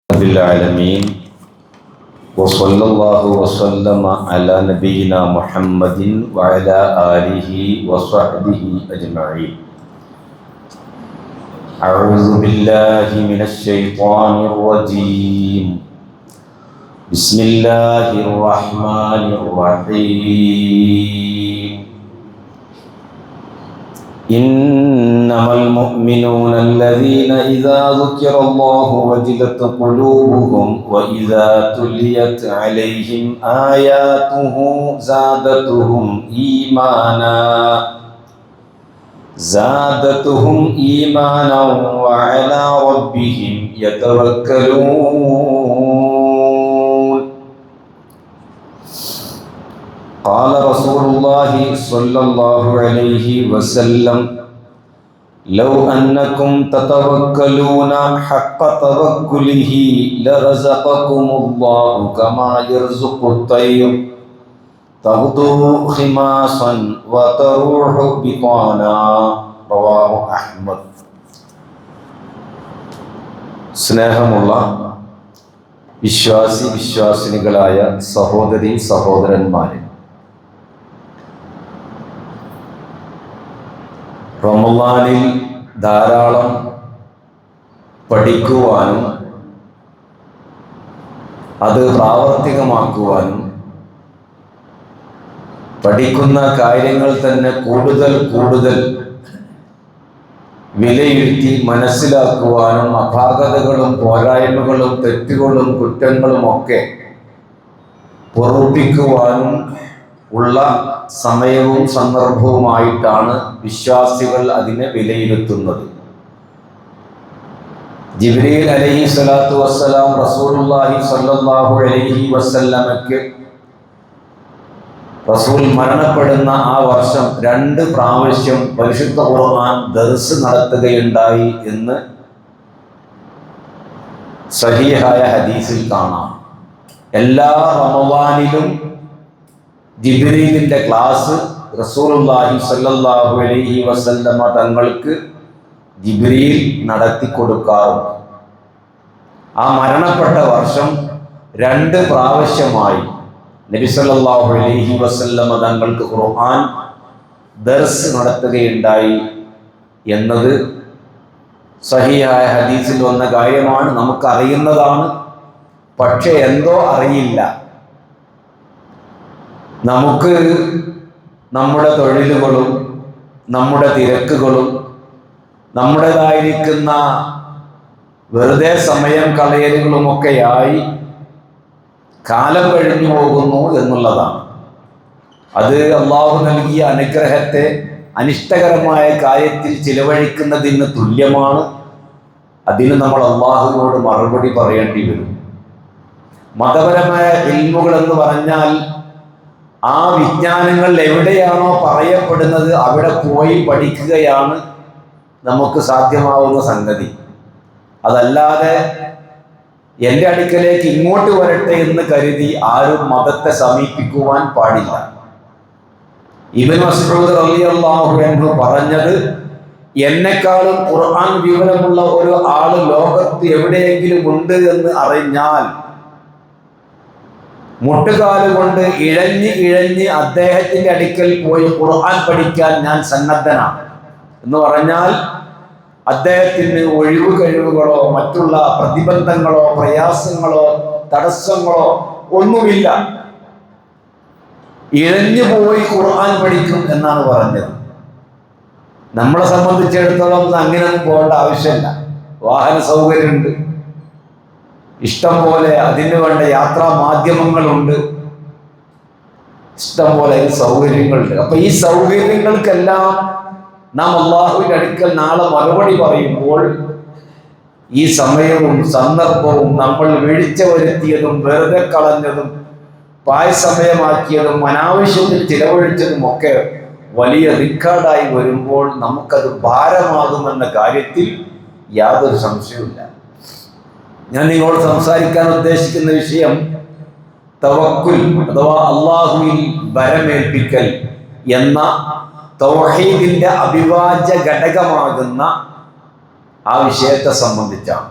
العالمين وصلى الله وسلم على نبينا محمد وعلى آله وصحبه أجمعين. أعوذ بالله من الشيطان الرجيم. بسم الله الرحمن الرحيم. إنما المؤمنون الذين إذا ذكر الله وجلت قلوبهم وإذا تليت عليهم آياته زادتهم إيمانا وعلى ربهم يتوكلون. قال رسول الله صلى الله عليه وسلم: لو أنكم تتوكلون حق توكله لرزقكم الله كما يرزق الطير تغدو خماصا وتروح بطانا. رواه أحمد. സ്നേഹമുള്ള വിശ്വാസിനികളായ സഹോദരി സഹോദരന്മാരെ, റമളാനിൽ ധാരാളം പഠിക്കുവാനും അത് പ്രാവർത്തികമാക്കുവാനും പഠിക്കുന്ന കാര്യങ്ങൾ തന്നെ കൂടുതൽ വിലയിരുത്തി മനസ്സിലാക്കുവാനും അപാകതകളും പോരായ്മകളും തെറ്റുകളും കുറ്റങ്ങളും ഒക്കെ പൊറുപ്പിക്കുവാനും ഉള്ള സമയവും സന്ദർഭവുമായിട്ടാണ് വിശ്വാസികൾ അതിനെ വിലയിരുത്തുന്നത്. ജിബ്രീൽ അലൈഹി സ്വലാത്തു വസ്സലാം റസൂലുള്ളാഹി സ്വല്ലല്ലാഹു അലൈഹി വസല്ലമയ്ക്ക് റസൂൽ മരണപ്പെടുന്ന ആ വർഷം 2 പ്രാവശ്യം പരിശുദ്ധ ഖുർആൻ ദർസ് നടത്തുകയുണ്ടായി എന്ന് സഹീഹായ ഹദീസിൽ കാണാം. എല്ലാ റമളാനിലും ജിബ്രീലിന്റെ ക്ലാസ് റസൂലുള്ളാഹി സ്വല്ലല്ലാഹു അലൈഹി വസല്ലമ തങ്ങൾക്ക് ജിബ്രീൽ നടത്തി കൊടുക്കാറുണ്ട്. ആ മരണപ്പെട്ട വർഷം 2 പ്രാവശ്യമായി നബി സല്ലല്ലാഹു അലൈഹി വസല്ലമ തങ്ങൾക്ക് ഖുർആൻ ദർസ് നടത്തുകയുണ്ടായി എന്നത് സഹീഹായ ഹദീസിൽ വന്ന കാര്യമാണ്, നമുക്കറിയുന്നതാണ്. പക്ഷെ എന്തോ അറിയില്ല, നമുക്ക് നമ്മുടെ തൊഴിലുകളും നമ്മുടെ തിരക്കുകളും നമ്മുടേതായിരിക്കുന്ന വെറുതെ സമയം കളയലുകളുമൊക്കെയായി കാലം കഴിഞ്ഞു പോകുന്നു എന്നുള്ളതാണ്. അത് അള്ളാഹു നൽകിയ അനുഗ്രഹത്തെ അനിഷ്ടകരമായ കാര്യത്തിൽ ചിലവഴിക്കുന്നതിന് തുല്യമാണ്. അതിന് നമ്മൾ അള്ളാഹുവിനോട് മറുപടി പറയേണ്ടി വരും. മതപരമായ ഇൽമുകൾ എന്ന് പറഞ്ഞാൽ ആ വിജ്ഞാനങ്ങൾ എവിടെയാണോ പറയപ്പെടുന്നത് അവിടെ പോയി പഠിക്കുകയാണ് നമുക്ക് സാധ്യമാവുന്ന സംഗതി. അതല്ലാതെ എൻ്റെ അടുക്കലേക്ക് ഇങ്ങോട്ട് വരട്ടെ എന്ന് കരുതി ആരും മതത്തെ സമീപിക്കുവാൻ പാടില്ല. ഇബ്നു മസ്ഊദ് റളിയല്ലാഹു അൻഹു പറഞ്ഞത്, എന്നെക്കാളും ഖുർആൻ വിവരമുള്ള ഒരു ആള് ലോകത്ത് എവിടെയെങ്കിലും ഉണ്ട് എന്ന് അറിഞ്ഞാൽ മുട്ടുകാലുകൊണ്ട് ഇഴഞ്ഞ് അദ്ദേഹത്തിന്റെ അടുക്കൽ പോയി ഖുർആൻ പഠിക്കാൻ ഞാൻ സന്നദ്ധനാണ് എന്ന് പറഞ്ഞാൽ അദ്ദേഹത്തിന് ഒഴിവ് കഴിവുകളോ മറ്റുള്ള പ്രതിബന്ധങ്ങളോ പ്രയാസങ്ങളോ തടസ്സങ്ങളോ ഒന്നുമില്ല. ഇഴഞ്ഞു പോയി ഖുർആൻ പഠിക്കും എന്നാണ് പറഞ്ഞത്. നമ്മളെ സംബന്ധിച്ചിടത്തോളം അങ്ങനെയൊന്നും പോകേണ്ട ആവശ്യമില്ല. വാഹന സൗകര്യമുണ്ട്, ഇഷ്ടം പോലെ അതിന് വേണ്ട യാത്രാ മാധ്യമങ്ങളുണ്ട്, ഇഷ്ടം പോലെ സൗകര്യങ്ങളുണ്ട്. അപ്പൊ ഈ സൗകര്യങ്ങൾക്കെല്ലാം നാം അള്ളാഹുവിന്റെ അടുക്കൽ നാളെ മറുപടി പറയുമ്പോൾ ഈ സമയവും സന്ദർഭവും നമ്മൾ വീഴ്ച വരുത്തിയതും വെറുതെ കളഞ്ഞതും പായസമയമാക്കിയതും അനാവശ്യത്തിൽ ചിലവഴിച്ചതും ഒക്കെ വലിയ റിക്കാർഡായി വരുമ്പോൾ നമുക്കത് ഭാരമാകുമെന്ന കാര്യത്തിൽ യാതൊരു സംശയവുമില്ല. ഞാൻ നിങ്ങളോട് സംസാരിക്കാൻ ഉദ്ദേശിക്കുന്ന വിഷയം തവക്കുൽ അഥവാ അള്ളാഹുവിൽ ഭരമേൽപ്പിക്കൽ എന്ന തൗഹീദിന്റെ അവിഭാജ്യ ഘടകമാകുന്ന ആ വിഷയത്തെ സംബന്ധിച്ചാണ്.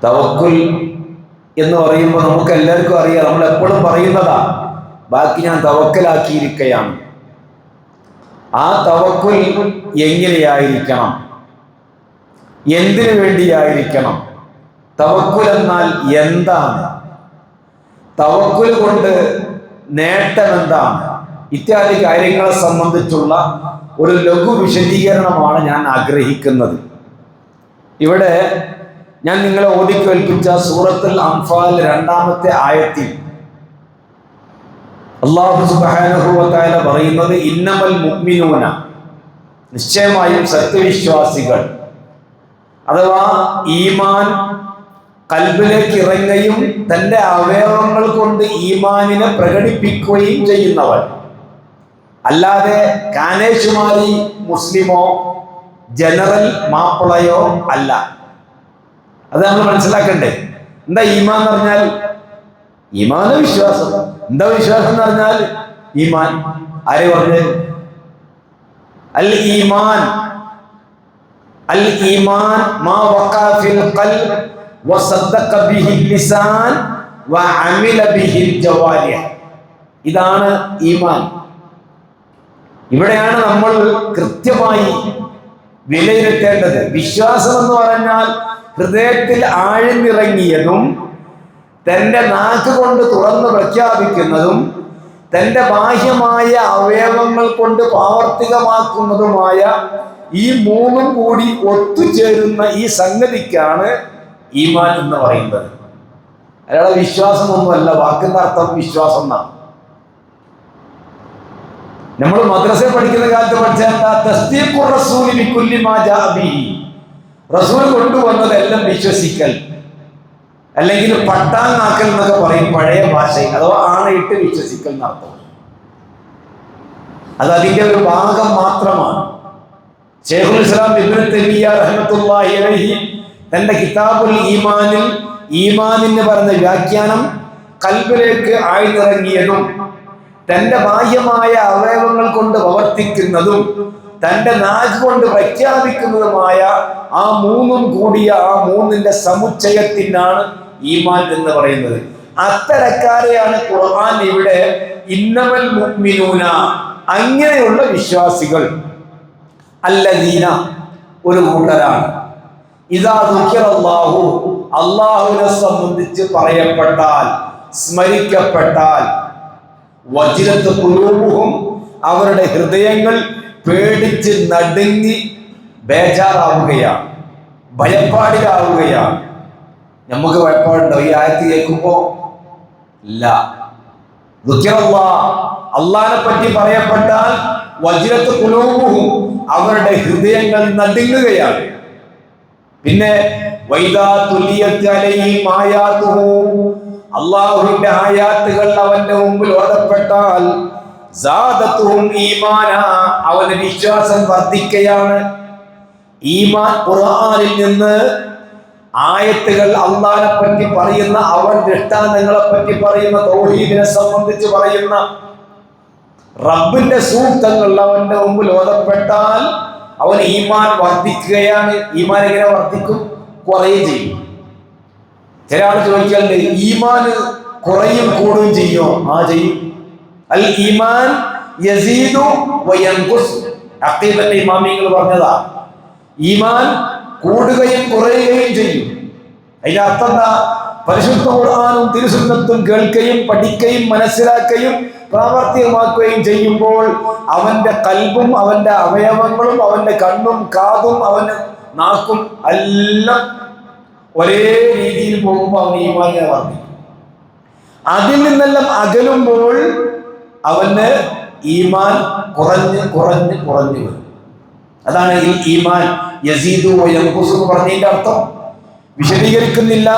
തവക്കുൽ എന്ന് പറയുമ്പോൾ നമുക്ക് എല്ലാവർക്കും അറിയാം, നമ്മൾ എപ്പോഴും പറയുന്നതാ, ബാക്കി ഞാൻ തവക്കലാക്കിയിരിക്കുകയാണ്. ആ തവക്കുൽ എങ്ങനെയായിരിക്കണം, എന്തിനു വേണ്ടിയായിരിക്കണം, തവക്കുൽ എന്നാൽ എന്താണ്, തവക്കുൽ കൊണ്ട് നേട്ടം എന്താണ്, ഇത്യാദി കാര്യങ്ങളെ സംബന്ധിച്ചുള്ള ഒരു ലഘു വിശദീകരണമാണ് ഞാൻ ആഗ്രഹിക്കുന്നത്. ഇവിടെ ഞാൻ നിങ്ങളെ ഓതിക്കേൽപ്പിച്ച സൂറത്തുൽ അൻഫാൽ 2-ാമത്തെ ആയത്തിൽ അല്ലാഹു സുബ്ഹാനഹു വ തആല പറയുന്നത്, ഇന്നമൽ മുഅ്മിനൂന, നിശ്ചയമായും സത്യവിശ്വാസികൾ, അഥവാ ഈമാൻ കൽബിലേക്ക് ഇറങ്ങുകയും തൻ്റെ അവയവങ്ങൾ കൊണ്ട് ഈമാനിനെ പ്രകടിപ്പിക്കുകയും ചെയ്യുന്നവർ, അല്ലാതെ കാനേശുമാരി മുസ്ലിമോ ജനറൽ മാപ്പിളയോ അല്ല. അത് നമ്മൾ മനസ്സിലാക്കണ്ടേ. എന്താ ഈമാൻ എന്ന് പറഞ്ഞാൽ? ഈമാൻ വിശ്വാസം. എന്താ വിശ്വാസം എന്ന് പറഞ്ഞാൽ? ഈമാൻ. ആരെ പറഞ്ഞത്? അൽ ഈമാൻ, അൽ ഈമാൻ മാ വഖഅ ഫിൽ ഖൽബ് വസദ്ദഖ ബിഹി ലിസാൻ വഅമില ബിഹി ജവാരിഹ്. ഇതാണ് ഈമാൻ. ഇവിടെയാണ് നമ്മൾ കൃത്യമായി വിലയിരുത്തേണ്ടത്. വിശ്വാസം എന്ന് പറഞ്ഞാൽ ഹൃദയത്തിൽ ആഴ്ന്നിറങ്ങിയതും തൻ്റെ നാക്ക് കൊണ്ട് തുറന്ന് പ്രഖ്യാപിക്കുന്നതും തൻ്റെ ബാഹ്യമായ അവയവങ്ങൾ കൊണ്ട് പ്രാവർത്തികമാക്കുന്നതുമായ ഈ മൂന്നും കൂടി ഒത്തുചേരുന്ന ഈ സംഗതിക്കാണ് ഈമാൻ എന്ന് പറയുന്നത്. അയാളെ വിശ്വാസമൊന്നുമല്ല, വാക്കിന്റെ അർത്ഥം വിശ്വാസം എന്നാണ്. നമ്മൾ മദ്രസയിൽ പഠിക്കുന്ന കാലത്ത് പഠിച്ച റസൂൽ കൊണ്ടുവന്നതെല്ലാം വിശ്വസിക്കൽ, അല്ലെങ്കിൽ പട്ടാങ്ങാക്കൽ എന്നൊക്കെ പറയും പഴയ ഭാഷയിൽ, അഥവാ ആണയിട്ട് വിശ്വസിക്കൽ എന്നർത്ഥം. അത് അതിന്റെ ഒരു ഭാഗം മാത്രമാണ്. ശൈഖുൽ ഇസ്ലാം ഇബ്നു തൈമിയ്യ റഹ്മത്തുള്ളാഹി അലൈഹി തന്റെ കിതാബുൽ ഈമാനിൽ ഈമാനിന് പറഞ്ഞ വ്യാഖ്യാനം കൽബിലേക്ക് ആഴ്ന്നിറങ്ങിയതും തന്റെ ബാഹ്യമായ അവയവങ്ങൾ കൊണ്ട് പ്രവർത്തിക്കുന്നതും തന്റെ നാക്ക് കൊണ്ട് പ്രഖ്യാപിക്കുന്നതുമായ ആ മൂന്നും കൂടിയ ആ മൂന്നിന്റെ സമുച്ചയത്തിനാണ് ഈമാൻ എന്ന് പറയുന്നത്. അത്തരക്കാരെയാണ് ഖുർആൻ ഇവിടെ ഇന്നമൽ മുഅ്മിനൂന, അങ്ങനെയുള്ള വിശ്വാസികൾ, അല്ലദീന ഒരു കൂട്ടരാണ്, ഇദാ ദുഃഖിറല്ലാഹു, അല്ലാഹുവിനെ സംബന്ധിച്ച് പറയപ്പെട്ടാൽ, സ്മരിക്കപ്പെട്ടാൽ, വജിലത്ത് ഖുലൂബുഹും, അവരുടെ ഹൃദയങ്ങൾ പേടിച്ച് നടുങ്ങി ബേജാറാവുകയാണ്, ഭയപ്പാടിലാവുകയാണ്. നമുക്ക് ഭയപ്പാടുണ്ടോ ഈ ആയത്ത് കേൾക്കുമ്പോ? ഇല്ല. അള്ളാഹിനെ പറ്റി പറയപ്പെട്ടാൽ വജിലത്ത് ഖുലൂബുഹും, അവരുടെ ഹൃദയങ്ങൾ നടുങ്ങുകയാണ്. പിന്നെ വൈദാ തുലിയത് അലൈഹിം ആയാതുഹു, അല്ലാഹുവിന്റെ ആയാത്തുകൾ അവന്റെ മുമ്പിൽ ഓതപ്പെട്ടാൽ സാദത്തുഹും ഈമാന, അവന്റെ വിശ്വാസം വർദ്ധിക്കുകയാണ്. ഈമാൻ ഖുർആനിൽ നിന്ന് ആയത്തുകൾ അള്ളാഹിനെ പറ്റി പറയുന്ന, അവൻ ദൃഷ്ടാന്തങ്ങളെ പറ്റി പറയുന്ന, തൗഹീദിനെ സംബന്ധിച്ച് പറയുന്ന റബ്ബിന്റെ സൂക്തങ്ങൾ അവന്റെ മുമ്പിൽ ഓതപ്പെട്ടാൽ അവൻ ഈമാൻ വർദ്ധിക്കുകയാണ്. ഈമാൻ എങ്ങനെ വർദ്ധിക്കും? കുറയുകയും ചെയ്യും. ചില ആൾ ചോദിക്കാറുണ്ട്, ഈമാൻ കുറയും കൂടുകയും ചെയ്യോ? ആ, ചെയ്യും. അൽ ഈമാൻ യസീദു വയൻഖുസ്, അഖീദത്തെ ഇമാമിങ്ങൾ പറഞ്ഞതാ. ഈമാൻ കൂടുകയും കുറയുകയും ചെയ്യും. അതിന്റെ അർത്ഥം എന്താ? പരിശുദ്ധ ഖുർആനും തിരുസുന്നത്തും കേൾക്കുകയും പഠിക്കുകയും മനസ്സിലാക്കുകയും പ്രാവർത്തികമാക്കുകയും ചെയ്യുമ്പോൾ അവന്റെ കൽബും അവന്റെ അവയവങ്ങളും അവന്റെ കണ്ണും കാതും അവന്റെ നാക്കും എല്ലാം ഒരേ രീതിയിൽ പോകുമ്പോൾ അവൻ ഈമാനിനെ വർദ്ധിക്കും. അതിൽ നിന്നെല്ലാം അകലുമ്പോൾ അവന് ഈമാൻ കുറഞ്ഞ് കുറഞ്ഞ് കുറഞ്ഞു വരും. അതാണ് ഈ ഈമാൻ യസീദു വയൻഖുസു എന്ന് പറഞ്ഞതിന്റെ അർത്ഥം. വിശദീകരിക്കുന്നില്ല.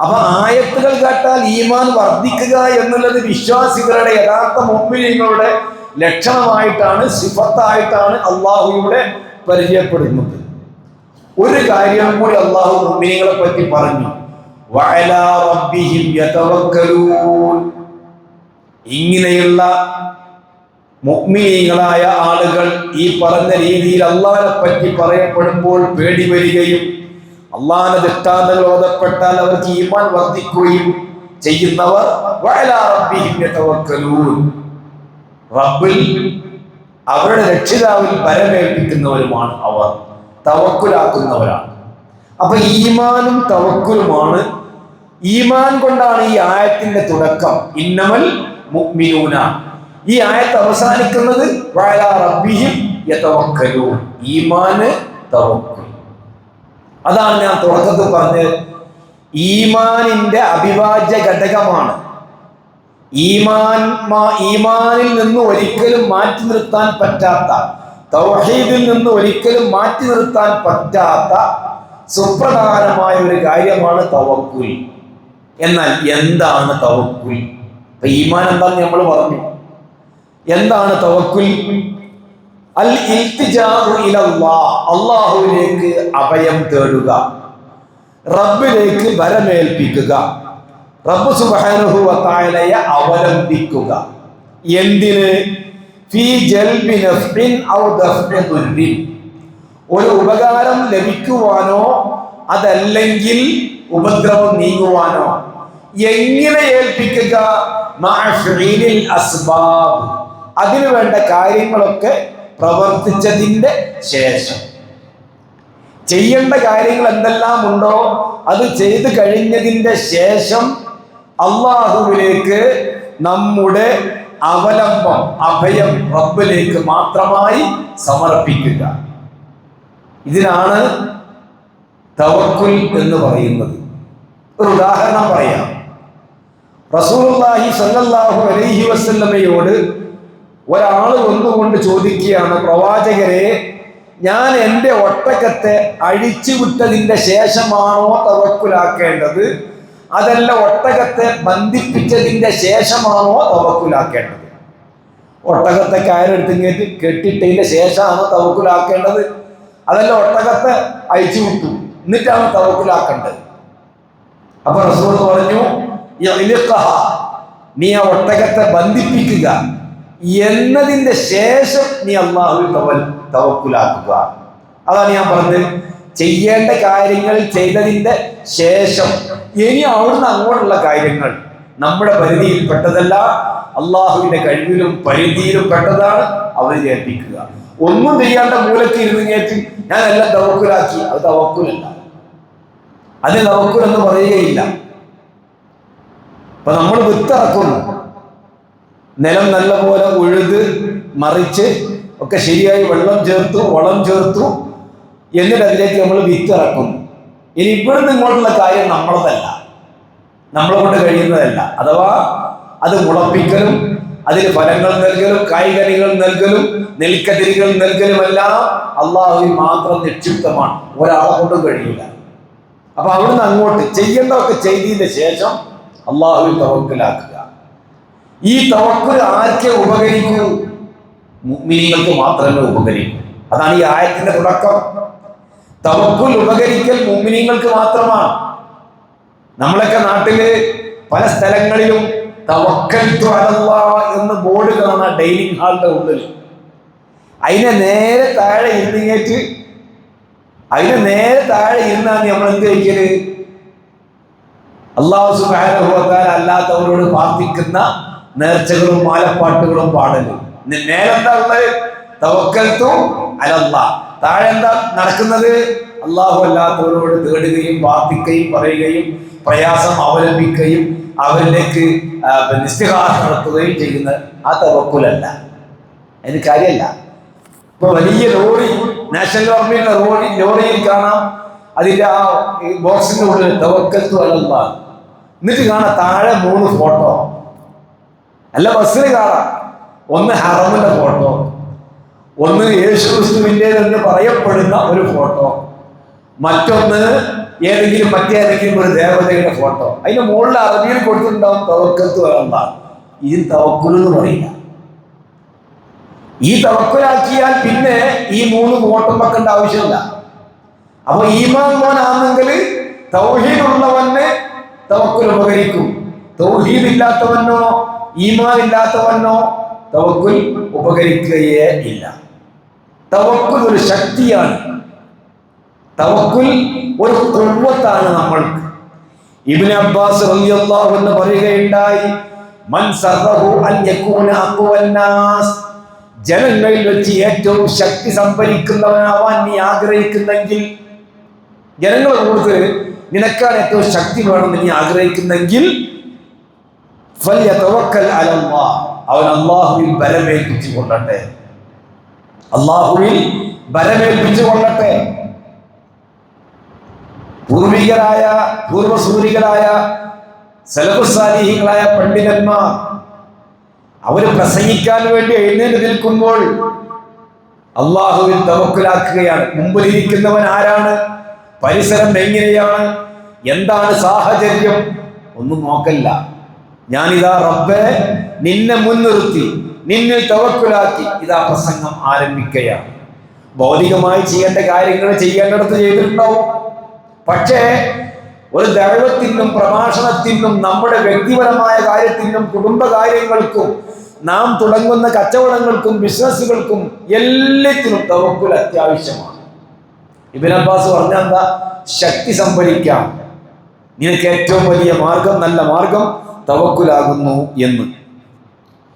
അപ്പൊ ആയത്തുകൾ കേട്ടാൽ ഈമാൻ വർദ്ധിക്കുക എന്നുള്ളത് വിശ്വാസികളുടെ യഥാർത്ഥ മുഅ്മിനീങ്ങളുടെ ലക്ഷണമായിട്ടാണ്, സിഫത്തായിട്ടാണ് അള്ളാഹുവിടെ പരിചയപ്പെടുന്നത്. ഒരു കാര്യം കൂടി അള്ളാഹു മുഅ്മിനീങ്ങളെ പറ്റി പറഞ്ഞു, വഅലാ റബ്ബിഹിം യതവക്കലൂൻ. ഇങ്ങനെയുള്ള മുഅ്മിനീങ്ങളായ ആളുകൾ ഈ പറഞ്ഞ രീതിയിൽ അള്ളാഹിനെ പറ്റി പറയപ്പെടുമ്പോൾ പേടി വരികയും അള്ളാഹുവിന്റെ ദൃഷ്ടാന്തങ്ങൾ ഓതപ്പെട്ടാൽ അവർക്ക് ഈമാൻ വർദ്ധിക്കുകയും ചെയ്യുന്നവർ വഅലാ റബ്ബിഹിം യതവക്കലൂൻ, റബ്ബിൽ അവരുടെ രക്ഷിതാവിൽ പരമേൽപ്പിക്കുന്നവരുമാണ് അവർ, തവക്കുലാക്കുന്നവരാണ്. അപ്പൊ ഈമാനും തവക്കുലുമാണ്. ഈമാൻ കൊണ്ടാണ് ഈ ആയത്തിന്റെ തുടക്കം, ഇന്നമൽ മുഅ്മിനൂന. ഈ ആയത്ത് അവസാനിക്കുന്നത് വഅലാ റബ്ബിഹിം യതവക്കലൂൻ, ഈമാന് തവക്കുൽ. അതാണ് ഞാൻ തുടക്കത്തിൽ പറഞ്ഞത്, ഈമാനിന്റെ അവിഭാജ്യ ഘടകമാണ്. ഈമാനിൽ നിന്ന് ഒരിക്കലും മാറ്റി നിർത്താൻ പറ്റാത്ത, തൗഹീദിൽ നിന്ന് ഒരിക്കലും മാറ്റി നിർത്താൻ പറ്റാത്ത സുപ്രധാനമായ ഒരു കാര്യമാണ് തവക്കുൽ. എന്നാൽ എന്താണ് തവക്കുൽ? ഇപ്പൊ ഈമാൻ എന്താന്ന് നമ്മൾ പറഞ്ഞു. എന്താണ് തവക്കുൽ? അൽ ഇൽതിജാഉ ഇലല്ലാഹ്, അല്ലാഹുവിലേക്ക് അഭയം തേടുക, റബ്ബിലേക്ക് വരമേൽപ്പിക്കുക, റബ്ബ് സുബ്ഹാനഹു വ തആലയെ അവലംബിക്കുക. എന്തിന്? ഫീ ജൽബി നഫ്ഇൻ ഔ ദഫ്ഇ ദുർരിൻ, ഒരു ഉപകാരം ലഭിക്കുവാനോ അതല്ലെങ്കിൽ ഉപദ്രവം നീങ്ങുവാനോ. എങ്ങനെ ഏൽപ്പിക്കുക? മഅ ഫിഇലിൽ അസ്ബാബ്, അതിനു വേണ്ട കാര്യങ്ങളൊക്കെ പ്രവർത്തിച്ചതിന്റെ ശേഷം. ചെയ്യേണ്ട കാര്യങ്ങൾ എന്തെല്ലാം ഉണ്ടോ അത് ചെയ്തു കഴിഞ്ഞതിന്റെ ശേഷം അള്ളാഹുവിലേക്ക് നമ്മുടെ അവലംബം, അഭയം റബ്ബിലേക്ക് മാത്രമായി സമർപ്പിക്കുക. ഇതിനാണ് തവക്കുൽ എന്ന് പറയുന്നത്. ഒരു ഉദാഹരണം പറയാം. റസൂലുള്ളാഹി സ്വല്ലല്ലാഹു അലൈഹി വസല്ലമയോട് ഒരാൾ വന്നുകൊണ്ട് ചോദിക്കുകയാണ്, പ്രവാചകരെ, ഞാൻ എൻ്റെ ഒട്ടകത്തെ അഴിച്ചു വിട്ടതിന്റെ ശേഷമാണോ തവക്കുലാക്കേണ്ടത്, അതല്ല ഒട്ടകത്തെ ബന്ധിപ്പിച്ചതിന്റെ ശേഷമാണോ തവക്കുലാക്കേണ്ടത്? ഒട്ടകത്തെ കയറെടുത്ത് കെട്ടിട്ടതിന്റെ ശേഷമാണോ തവക്കുലാക്കേണ്ടത്, അതല്ല ഒട്ടകത്തെ അഴിച്ചു വിട്ടു എന്നിട്ടാണ് തവക്കുലാക്കേണ്ടത്? അപ്പൊ റസൂൽ പറഞ്ഞു, നീ ആ ഒട്ടകത്തെ ബന്ധിപ്പിക്കുക, എന്നതിന്റെ ശേഷം നീ അള്ളാഹുവിൽ തവക്കുലാക്കുക. അതാണ് ഞാൻ പറഞ്ഞത്, ചെയ്യേണ്ട കാര്യങ്ങൾ ചെയ്തതിന്റെ ശേഷം. ഇനി അവിടുന്ന് അങ്ങോട്ടുള്ള കാര്യങ്ങൾ നമ്മുടെ പരിധിയിൽപ്പെട്ടതല്ല, അള്ളാഹുവിന്റെ കഴിവിലും പരിധിയിലും പെട്ടതാണ്, അവരെ ഏൽപ്പിക്കുക. ഒന്നും ചെയ്യാണ്ട മൂലക്ക് ഇരുന്ന് കയറ്റി ഞാൻ എല്ലാം തവക്കുലാക്കി, അത് തവക്കുലല്ല, അത് തവക്കുൽ എന്ന് പറയുകയില്ല. അപ്പൊ നമ്മൾ വിത്തിറക്കുന്നു, നിലം നല്ലപോലെ ഉഴുത് മറിച്ച് ഒക്കെ ശരിയായി വെള്ളം ചേർത്തു, വളം ചേർത്തു, എന്നിട്ട് അതിലേക്ക് നമ്മൾ വിത്തിറക്കുന്നു. ഇനി ഇവിടുന്ന് ഇങ്ങോട്ടുള്ള കാര്യം നമ്മളതല്ല, നമ്മളെ കൊണ്ട് കഴിയുന്നതല്ല. അഥവാ അത് മുളപ്പിക്കലും അതിന് ഫലങ്ങൾ നൽകലും കായ്കനികൾ നൽകലും നെൽക്കതിരികൾ നൽകലും എല്ലാം അള്ളാഹുവിൽ മാത്രം നിക്ഷിപ്തമാണ്, ഒരാളെ കൊണ്ടും കഴിയില്ല. അപ്പൊ അവിടുന്ന് അങ്ങോട്ട് ചെയ്യേണ്ടതൊക്കെ ചെയ്തതിന് ശേഷം അള്ളാഹുവിൽ തവക്കുലാക്കുക. ഈ തവക്കുൽ ആർക്കെ ഉപകരിക്കൂ? മുഅ്മിനീങ്ങൾക്ക് മാത്രമേ ഉപകരിക്കൂ. അതാണ് ഈ ആയത്തിന്റെ തുടക്കം. തവക്കുൽ ഉപകരിക്കൽ മുഅ്മിനീങ്ങൾക്ക് മാത്രമാണ്. നമ്മളൊക്കെ നാട്ടില് പല സ്ഥലങ്ങളിലും തവക്കൽതു അലല്ലാഹ് എന്ന് ബോർഡ് കാണാം ഡൈനിങ് ഹാളിന്റെ ഉള്ളിൽ. അതിനെ നേരെ താഴെ ഇരുന്നേറ്റ്, അതിനെ നേരെ താഴെ ഇരുന്നാണ് നമ്മൾ എന്ത് കഴിക്കല്? അല്ലാഹു സുബ്ഹാനഹു വ തആല അല്ലാത്തവരോട് പ്രാർത്ഥിക്കുന്ന നേർച്ചകളും മാലപ്പാട്ടുകളും പാടല്. നേരെന്താ ഉള്ളത്? തവക്കൽതു അലല്ലാഹ്. താഴെ എന്താ നടക്കുന്നത്? അല്ലാഹു അല്ലാത്തവരോട് തേടുകയും പ്രാർത്ഥിക്കുകയും പറയുകയും പ്രയാസം അവലംബിക്കുകയും അവരിലേക്ക് ഇസ്തിഗാസ നടത്തുകയും ചെയ്യുന്ന ആ തവക്കുലല്ല, അതിന് കാര്യമല്ല. ഇപ്പൊ വലിയ ലോറി, നാഷണൽ ആർമിയുടെ ലോറിയിൽ കാണാം, അതിന്റെ ആ ബോക്സിന്റെ ഉള്ളിൽ തവക്കൽതു അലല്ലാഹ്, എന്നിട്ട് കാണാം താഴെ 3 ഫോട്ടോ. അല്ല, ബസ്സിൽ കാണാം, ഒന്ന് ഹറമിന്റെ ഫോട്ടോ, ഒന്ന് യേശു ക്രിസ്തുവിന്റെ എന്ന് പറയപ്പെടുന്ന ഒരു ഫോട്ടോ, മറ്റൊന്ന് മറ്റേതെങ്കിലും ഒരു ദേവതയുടെ ഫോട്ടോ. അതിന്റെ മുകളിൽ അറബിയിൽ കൊടുത്തിട്ടുണ്ടാവും തവക്കൽതു അലല്ലാഹ്. ഇതിന് തവക്കുൽ എന്ന് പറയില്ല. ഈ തവക്കുലാക്കിയാൽ പിന്നെ ഈ 3 ഫോട്ടോ വെക്കേണ്ട ആവശ്യമില്ല. അപ്പൊ ഈമാൻ മോനാണെങ്കിൽ തൗഹീദ് ഉള്ളവന് തവക്കുൽ ഉപകരിക്കും, തൗഹീദ് ഇല്ലാത്തവനോ ഈമാൻ ഇല്ലാത്തവനോ തവക്കുൽ ഉപകരിക്കുകയേ ഇല്ല. തവക്കുൽ ഒരു ശക്തിയാണ്. തവക്കുൽ ഒരു ഖുവ്വത്താണ് നമ്മൾക്ക്. ഇബ്നു അബ്ബാസ് റളിയല്ലാഹു അൻഹു പറയുകയുണ്ടായി, മൻ സറഹു അൻ യകൂന അഖ്വൻ നാസ്, ജനങ്ങളിൽ വെച്ച് ഏറ്റവും ശക്തി സംഭരിക്കുന്നവനാവാൻ നീ ആഗ്രഹിക്കുന്നെങ്കിൽ, ജനങ്ങളുടെ കൂടുതൽ നിനക്കാണ് ഏറ്റവും ശക്തി വേണമെന്ന് നീ ആഗ്രഹിക്കുന്നെങ്കിൽ ഫല്യതവക്കൽ അലല്ലാഹ്, അവൻ അല്ലാഹുവിൽ ബലമേൽപ്പിച്ചു കൊള്ളട്ടെ, അല്ലാഹുവിൽ ബലമേൽപ്പിച്ചു കൊള്ളട്ടെ. പൂർവസൂരികളായ സലഫുസ്സാലിഹീങ്ങളായ പണ്ഡിതന്മാർ അവര് പ്രസംഗിക്കാൻ വേണ്ടി എഴുന്നേറ്റ് നിൽക്കുമ്പോൾ അല്ലാഹുവിൽ തവക്കുലാക്കുകയാണ്. മുമ്പിലിരിക്കുന്നവൻ ആരാണ്, പരിസരം എങ്ങനെയാണ്, എന്താണ് സാഹചര്യം, ഒന്നും നോക്കല്ല. ഞാനിതാ റബ്ബേ നിന്നെ മുൻനിർത്തി നിന്നിൽ തവക്കുലാക്കി ഇതാ പ്രസംഗം ആരംഭിക്കുകയാണ്. ഭൗതികമായി ചെയ്യേണ്ട കാര്യങ്ങൾ ചെയ്യേണ്ടിടത്ത് ചെയ്തിട്ടുണ്ടാവും. പക്ഷേ ഒരു ദഅവത്തിനും പ്രഭാഷണത്തിനും നമ്മുടെ വ്യക്തിപരമായ കാര്യത്തിനും കുടുംബകാര്യങ്ങൾക്കും നാം തുടങ്ങുന്ന കച്ചവടങ്ങൾക്കും ബിസിനസ്സുകൾക്കും എല്ലാത്തിനും തവക്കുൽ അത്യാവശ്യമാണ്. ഇബ്നു അബ്ബാസ് പറഞ്ഞ എന്താ, ശക്തി സംഭരിക്കാം, നിനക്ക് ഏറ്റവും വലിയ മാർഗം, നല്ല മാർഗം തവക്കുലാകുന്നു എന്ന്.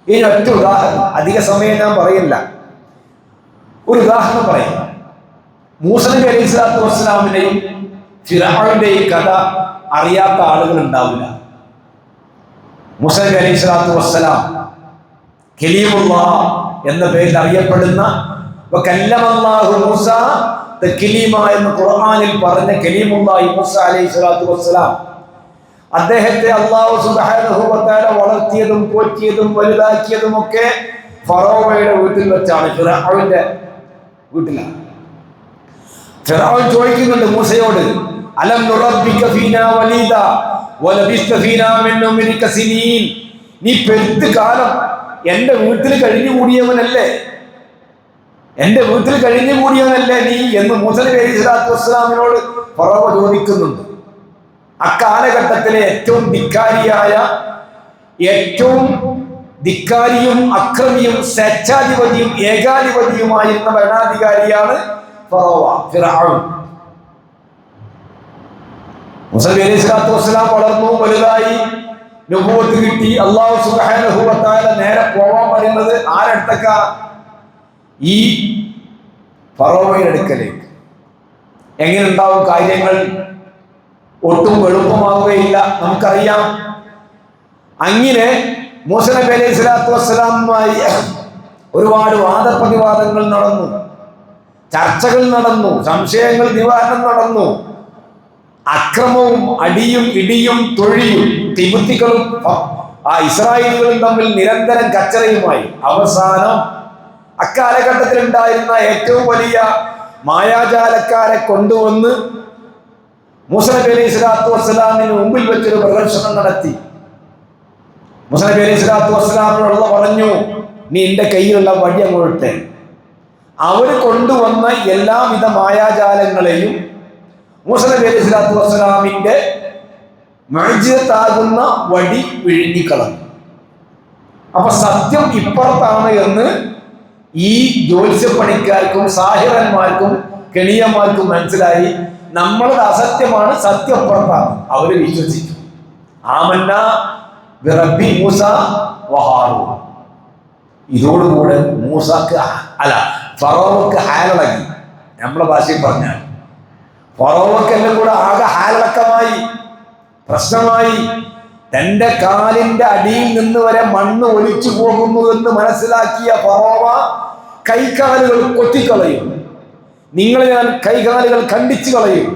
ഇനി ഒറ്റ ഉദാഹരണം, അധിക സമയം ഞാൻ പറയില്ല, ഒരു ഉദാഹരണം പറയാം. മൂസ നബി അലൈഹി സ്വലാത്തു വസ്സലാമിനെയും ഫിർഔനിന്റെയും കഥ അറിയാത്ത ആളുകൾ ഉണ്ടാവില്ല. മൂസ നബി അലൈഹി സ്വലാത്തു വസ്സലാം കലീമുല്ലാഹ് എന്ന പേരിൽ അറിയപ്പെടുന്ന വകല്ലമല്ലാഹു മൂസ തക്ലീമ എന്ന് ഖുർആനിൽ പറഞ്ഞ കലീമുല്ലാഹി മൂസ അലൈഹി സ്വലാത്തു വസ്സലാം, അദ്ദേഹത്തെ അല്ലാഹു സുബ്ഹാനഹു വ തആല വളർത്തിയതും പോറ്റിയതും വലുതാക്കിയതും ഒക്കെ ഫറോവയുടെ വീട്ടിൽ വെച്ചാണ്, ഫിർഔന്റെ വീട്ടിലാണ്. ഫിർഔൻ ചോദിക്കുന്നുണ്ട് മൂസയോട്, അലം നുറബ്ബിക ഫീനാ വലീദ വലബിസ്ത ഫീനാ മിൻ ഉംരിക സിനീൻ, നീ പെരുത്ത് കാലം എന്റെ വീട്ടിൽ കഴിഞ്ഞുകൂടിയവനല്ലേ, എന്റെ വീട്ടിൽ കഴിഞ്ഞുകൂടിയവനല്ലേ നീ എന്ന് മൂസ നബി അലൈഹി സ്വലാത്തു വസ്സലാമിനോട് ഫറോവ ചോദിക്കുന്നുണ്ട്. അക്കാലഘട്ടത്തിലെ ഏറ്റവും ധിക്കാരിയും അക്രമിയും സ്വേച്ഛാധിപതിയും ഏകാധിപതിയുമായിരുന്ന ഭരണാധികാരിയാണ് ഫിർഔൻ. മൂസ നബി അലൈഹി സ്വലാത്തു വസ്സലാം വളർന്നു വലുതായി, നബുവത്ത് കിട്ടി. അല്ലാഹു സുബ്ഹാനഹു വ തആല നേരെ പോവാൻ പറയുന്നത് ആരടുത്തക്ക, ഈ ഫറോവയുടെ അടുക്കലേക്ക്. എങ്ങനെ ഉണ്ടാവും കാര്യങ്ങൾ, ഒട്ടും എളുപ്പമാവുകയില്ല, നമുക്കറിയാം. അങ്ങനെ മൂസ നബി അലൈഹി സ്വലാത്തു വസ്സലാമുമായി ഒരുപാട് വാദപ്രതിവാദങ്ങൾ നടന്നു, ചർച്ചകൾ നടന്നു, സംശയങ്ങൾ നിവാരണം നടന്നു. അക്രമവും അടിയും ഇടിയും തൊഴിയും തിബുത്തികളും ഇസ്രായേലുകളും തമ്മിൽ നിരന്തരം കച്ചറയുമായി. അവസാനം അക്കാലഘട്ടത്തിൽ ഉണ്ടായിരുന്ന ഏറ്റവും വലിയ മായാജാലക്കാരെ കൊണ്ടുവന്ന് മൂസ നബി അലൈഹി സ്വലാത്തു വസ്സലാമിന് മുമ്പിൽ വെച്ചൊരു പ്രദർശനം നടത്തി. മൂസ നബി അലൈഹി സ്വലാത്തു വസ്സലാമിനോട് പറഞ്ഞു, നീ എന്റെ കയ്യിലുള്ള വടി അങ്ങോട്ടെ. അവര് കൊണ്ടുവന്ന എല്ലാവിധ മായാജാലങ്ങളെയും മൂസ നബി അലൈഹി സ്വലാത്തു വസ്സലാമിന്റെ മുഅ്ജിസത്താകുന്ന വടി വിഴുങ്ങിക്കളഞ്ഞു. അപ്പൊ സത്യം ഇപ്പുറത്താണ് എന്ന് ഈ ജ്യോത്സ്യപ്പണിക്കാർക്കും സാഹിറന്മാർക്കും കെണിയന്മാർക്കും മനസ്സിലായി. നമ്മളത് അസത്യമാണ്, സത്യം അപ്പുറത്താണ്. അവര് വിശ്വസിച്ചു. ആമന്ന ബിറബ്ബി മൂസ വഹാറൂൻ. ഇതോടുകൂടെ ഫറോവക്ക് ഹാലടങ്ങി. നമ്മളെ ഭാഷയിൽ പറഞ്ഞാൽ ഫറോവക്കെല്ലാം കൂടെ ആകെ ഹാലടക്കമായി, പ്രശ്നമായി. തന്റെ കാലിന്റെ അടിയിൽ നിന്ന് വരെ മണ്ണ് ഒലിച്ചു പോകുന്നു എന്ന് മനസ്സിലാക്കിയ ഫറോവ കൈകാലുകൾ കൊത്തിക്കളയും, നിങ്ങളെ ഞാൻ കൈകാലുകൾ ഖണ്ഡിച്ചു കളയും,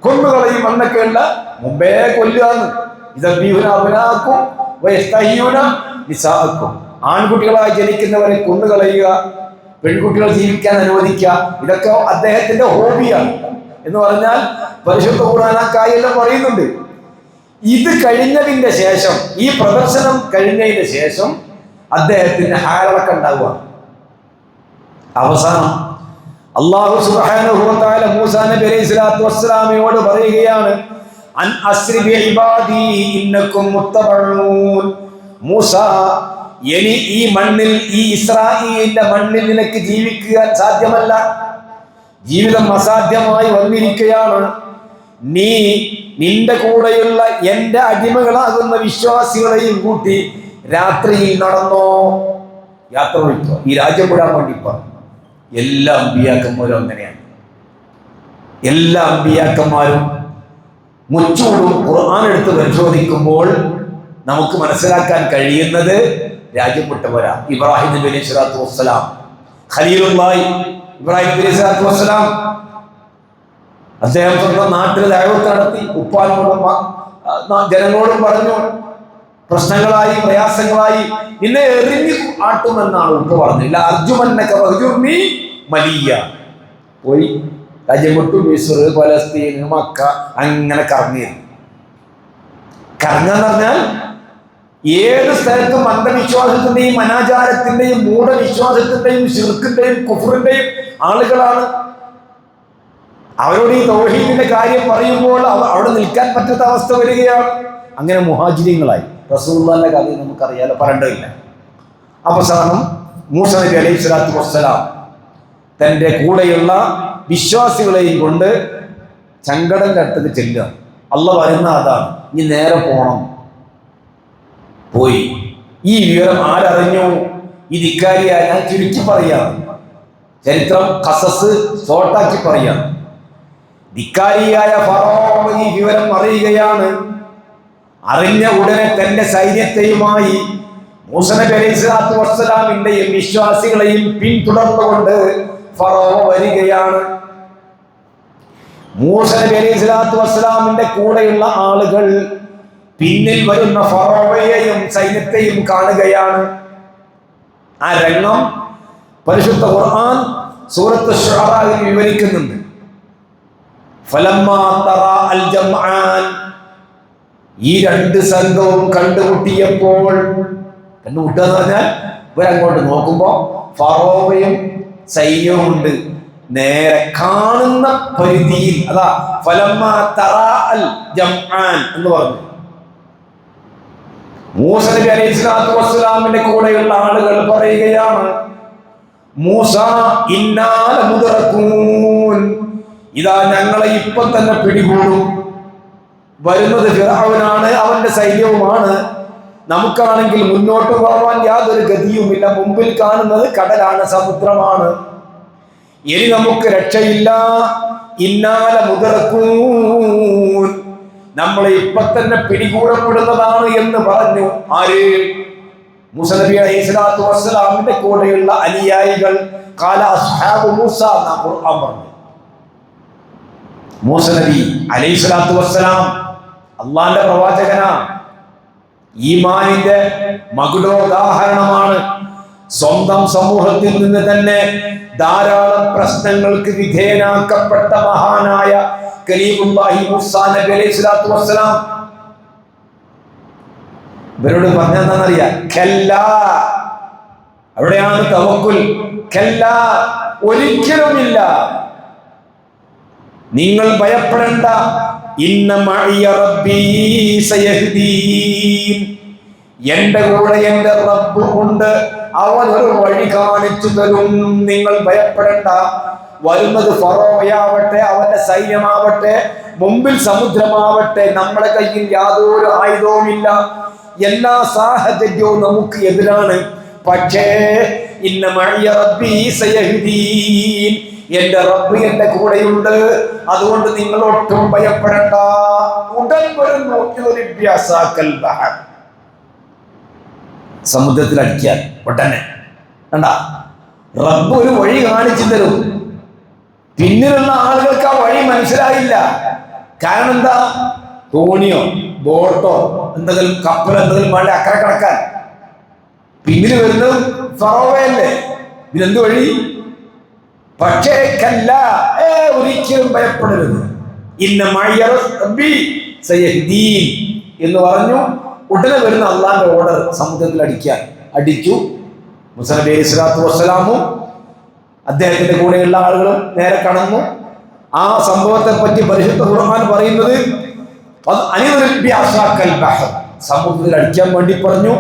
കൊന്നുകളയും എന്നൊക്കെയുള്ള മുമ്പേ കൊല്ലുകയാണ്. ഇതബീഹുനാക്കും നിസാക്കും, ആൺകുട്ടികളായി ജനിക്കുന്നവരെ കൊന്നുകളയുക, പെൺകുട്ടികൾ ജീവിക്കാൻ അനുവദിക്കുക, ഇതൊക്കെ അദ്ദേഹത്തിന്റെ ഹോബിയാണ് എന്ന് പറഞ്ഞാൽ പരിശുദ്ധ ഖുർആനിലെല്ലാം പറയുന്നുണ്ട്. ഇത് കഴിഞ്ഞതിന്റെ ശേഷം, ഈ പ്രദർശനം കഴിഞ്ഞതിന് ശേഷം അദ്ദേഹത്തിന് ഹാലടക്കം ഉണ്ടാവുക. അവസാനം അല്ലാഹു സുബ്ഹാനഹു വ തആല മൂസാ നബി അലൈഹി സ്വലാത്തു വസ്സലാമിനോട് പറയുകയാണ്, അൻ അസ്രി ബി ഇബാദി ഇന്നകും മുത്തബഊൻ. മൂസ, ഇനി ഈ മണ്ണിൽ, ഈ ഇസ്രായേലിന്റെ മണ്ണിൽ നിനക്ക് ജീവിക്കാൻ സാധ്യമല്ല. ജീവിതം അസാധ്യമായി വന്നിരിക്കുകയാണ്. നീ നിന്റെ കൂടെയുള്ള എൻ്റെ അടിമകളാകുന്ന വിശ്വാസികളെയും കൂട്ടി രാത്രിയിൽ നടന്നോ, യാത്ര വിളിക്കുക. ഈ രാജ്യം വിടാൻ വേണ്ടി പറഞ്ഞു. എല്ലാ അമ്പിയാക്കന്മാരും അങ്ങനെയാണ്. എല്ലാ അമ്പിയാക്കന്മാരും മുച്ചൂടും ഖുർആൻ എടുത്ത് പരിശോധിക്കുമ്പോൾ നമുക്ക് മനസ്സിലാക്കാൻ കഴിയുന്നത് രാജ്യം വിട്ടവരാ. ഇബ്രാഹിം നബി അലൈഹി സ്വലാത്തു വസ്സലാം, ഖലീലുള്ളാഹി ഇബ്രാഹിം നബി അലൈഹി സ്വലാത്തു വസ്സലാം, അദ്ദേഹം സ്വന്തം നാട്ടിൽ ദഅവത്ത് നടത്തി. ഉപ്പാനോടും ജനങ്ങളോടും പറഞ്ഞു, പ്രശ്നങ്ങളായി പ്രയാസങ്ങളായി നിന്നെ എറിഞ്ഞു ആട്ടുമെന്നാണ് ഉപ്പ പറഞ്ഞില്ല. അർജുമന്നക വഹ്ജുർനി മലിയ. പോയി രാജ്യം വിട്ടു. മിസ്ർ, പലസ്തീൻ, മക്ക, അങ്ങനെ കറങ്ങിയിരുന്നു. കറങ്ങാന്ന് പറഞ്ഞാൽ ഏത് സ്ഥലത്തും അന്ധവിശ്വാസത്തിന്റെയും അനാചാരത്തിന്റെയും മൂഢവിശ്വാസത്തിന്റെയും ശിർക്കിന്റെയും കുഫറിന്റെയും ആളുകളാണ്. അവരോട് ഈ തൗഹീദിന്റെ കാര്യം പറയുമ്പോൾ അവിടെ നിൽക്കാൻ പറ്റാത്ത അവസ്ഥ വരികയാണ്. അങ്ങനെ മുഹാജിരിങ്ങളായി. റസൂലുള്ളാഹിന്റെ കഥ നമുക്കറിയാലോ, പറയേണ്ടതില്ല. അവസാനം മൂസ നബി അലൈഹി സ്വലാത്തു വസ്സലാം തൻ്റെ കൂടെയുള്ള വിശ്വാസികളെയും കൊണ്ട് ചങ്കടന്റെ അടുത്തേക്ക് ചെല്ലുക. അള്ളാഹ് വരുന്ന അതാണ്, ഇനി നേരെ പോണം. പോയി. ഈ വിവരം ആരറിഞ്ഞു? ഈ ധിക്കാരിയായ, ഞാൻ ചുരുക്കി പറയാം, ചരിത്രം ഖസസ് ഷോർട്ടാക്കി പറയാം. ധിക്കാരിയായ ഫറോവ ഈ വിവരം അറിയുകയാണ്. അറിഞ്ഞ ഉടനെ തന്റെ സൈന്യത്തെയുമായി മൂസ നബി അലൈഹി സ്വലാത്തു വസ്സലാമിന്റെയും വിശ്വാസികളെയും പിന്തുടർന്നുകൊണ്ട് ഫറോവ വരികയാണ്. മൂസ നബി അലൈഹി സ്വലാത്തു വസ്സലാമിന്റെ കൂടെയുള്ള ആളുകൾ പിന്നിൽ വരുന്ന ഫറോവയെയും സൈന്യത്തെയും കാണുകയാണ്. ആ രംഗം പരിശുദ്ധ ഖുർആൻ സൂറത്ത് ശുഅറായിൽ വിവരിക്കുന്നുണ്ട്. ഫലമ്മാ തറാ അൽ ജംആൻ, ഈ രണ്ട് സംഘവും കണ്ടുമുട്ടിയപ്പോൾ, കണ്ടുമുട്ടുക എന്ന് പറഞ്ഞാൽ ഇവരങ്ങോട്ട് നോക്കുമ്പോ ഫറോവയും സൈന്യവും ഉണ്ട് നേരെ കാണുന്ന പരിധിയിൽ. അതാ ഫലമ്മാ തറാ അൽ ജംആൻ എന്ന് പറഞ്ഞു. മൂസ നബി അലൈഹി സ്വലാത്തു വസ്സലാമിന്റെ കൂടെയുള്ള ആളുകൾ പറയുകയാണ്, മൂസ ഇന്നാ ലമുദ്റകൂൻ, ഇതാ ഞങ്ങളെ ഇപ്പം തന്നെ പിടികൂടും. വരുന്നത് ഫിർഔനാണ്, അവന്റെ സൈന്യവുമാണ്. നമുക്കാണെങ്കിൽ മുന്നോട്ട് പോകാൻ യാതൊരു ഗതിയുമില്ല. മുമ്പിൽ കാണുന്നത് കടലാണ്, സമുദ്രമാണ്. ഇനി നമുക്ക് രക്ഷയില്ല. ഇന്നാ ലമുദ്റകൂൻ, നമ്മളെ ഇപ്പൊ തന്നെ പിടികൂടപ്പെടുന്നതാണ് എന്ന് പറഞ്ഞു. ആര്? മൂസ നബി അലൈഹി സ്വലാത്തു വസ്സലാമിന്റെ കൂടെയുള്ള അനുയായികൾ. ഖാല അസ്ഹാബു മൂസ എന്നാ ഖുർആൻ പറഞ്ഞു. മൂസ നബി അലൈഹി സ്വലാത്തു വസ്സലാം അള്ളാന്റെ പ്രവാചകനാ. ഈമാനിന്റെ മകുടോദാഹരണമാണ്. സ്വന്തം സമൂഹത്തിൽ നിന്ന് തന്നെ ധാരാളം പ്രശ്നങ്ങൾക്ക് വിധേയനാക്കപ്പെട്ട മഹാനായ കലീമുല്ലാഹി മൂസ നബി അലൈഹി സ്വലാത്തു വസ്സലാം ഇവരോട് പറഞ്ഞെന്താണെന്നറിയാം? ഖല്ലാ, അവിടെയാണ് തവക്കുൽ. ഖല്ലാ, ഒരിക്കലുമില്ല, നിങ്ങൾ ഭയപ്പെടേണ്ട. ഇന്ന മഅിയ റബ്ബീ സയഹ്ദീൻ, എന്റെ കൂടെ എന്റെ റബ്ബ് ഉണ്ട്, അവൻ ഒരു വഴി കാണിച്ചു തരും. നിങ്ങൾ ഭയപ്പെടേണ്ട. വരുന്നത് ഫറോവയാവട്ടെ, അവന്റെ സൈന്യമാവട്ടെ, മുമ്പിൽ സമുദ്രമാവട്ടെ, നമ്മുടെ കയ്യിൽ യാതൊരു ആയുധവുമില്ല. എല്ലാ സാഹചര്യവും നമുക്ക് എതിരാണ്. പക്ഷേ ഇന്ന മഅിയ റബ്ബീ സയഹ്ദീൻ, എന്റെ റബ്ബ് എന്റെ കൂടെയുണ്ട്, അതുകൊണ്ട് നിങ്ങൾ ഒട്ടും ഭയപ്പെടേണ്ട. ഉടൻ വരുന്നു സമുദ്രത്തിൽ അടിക്കാൻ ഉടനെ. കണ്ട, റബ്ബ് ഒരു വഴി കാണിച്ചു തരും. പിന്നിലുള്ള ആളുകൾക്ക് ആ വഴി മനസ്സിലായില്ല. കാരണം എന്താ? തോണിയോ ബോട്ടോ എന്തെങ്കിലും കപ്പൽ എന്തെങ്കിലും വേണ്ട അക്കരെ കിടക്കാൻ. പിന്നിൽ വരുന്നത് ഫറോവയല്ലേ, ഇതിനെന്ത് വഴി? പക്ഷേ കല്ല, ഒരിക്കലും ഭയപ്പെടരുത്. ഇന്ന മഅിയ റബ്ബീ സയഹ്ദീൻ എന്ന് പറഞ്ഞു. ഉടനെ വരുന്ന അള്ളാന്റെ ഓർഡർ സമുദ്രത്തിൽ അടിക്കാൻ. അടിച്ചു. മൂസ നബി അലൈഹി സ്വലാത്തു വസ്സലാമും അദ്ദേഹത്തിന്റെ കൂടെയുള്ള ആളുകളും നേരെ കടന്നു. ആ സംഭവത്തെ പറ്റി പരിശുദ്ധ ഖുർആൻ പറയുന്നത് സമുദ്രത്തിൽ അടിക്കാൻ വേണ്ടി പറഞ്ഞു.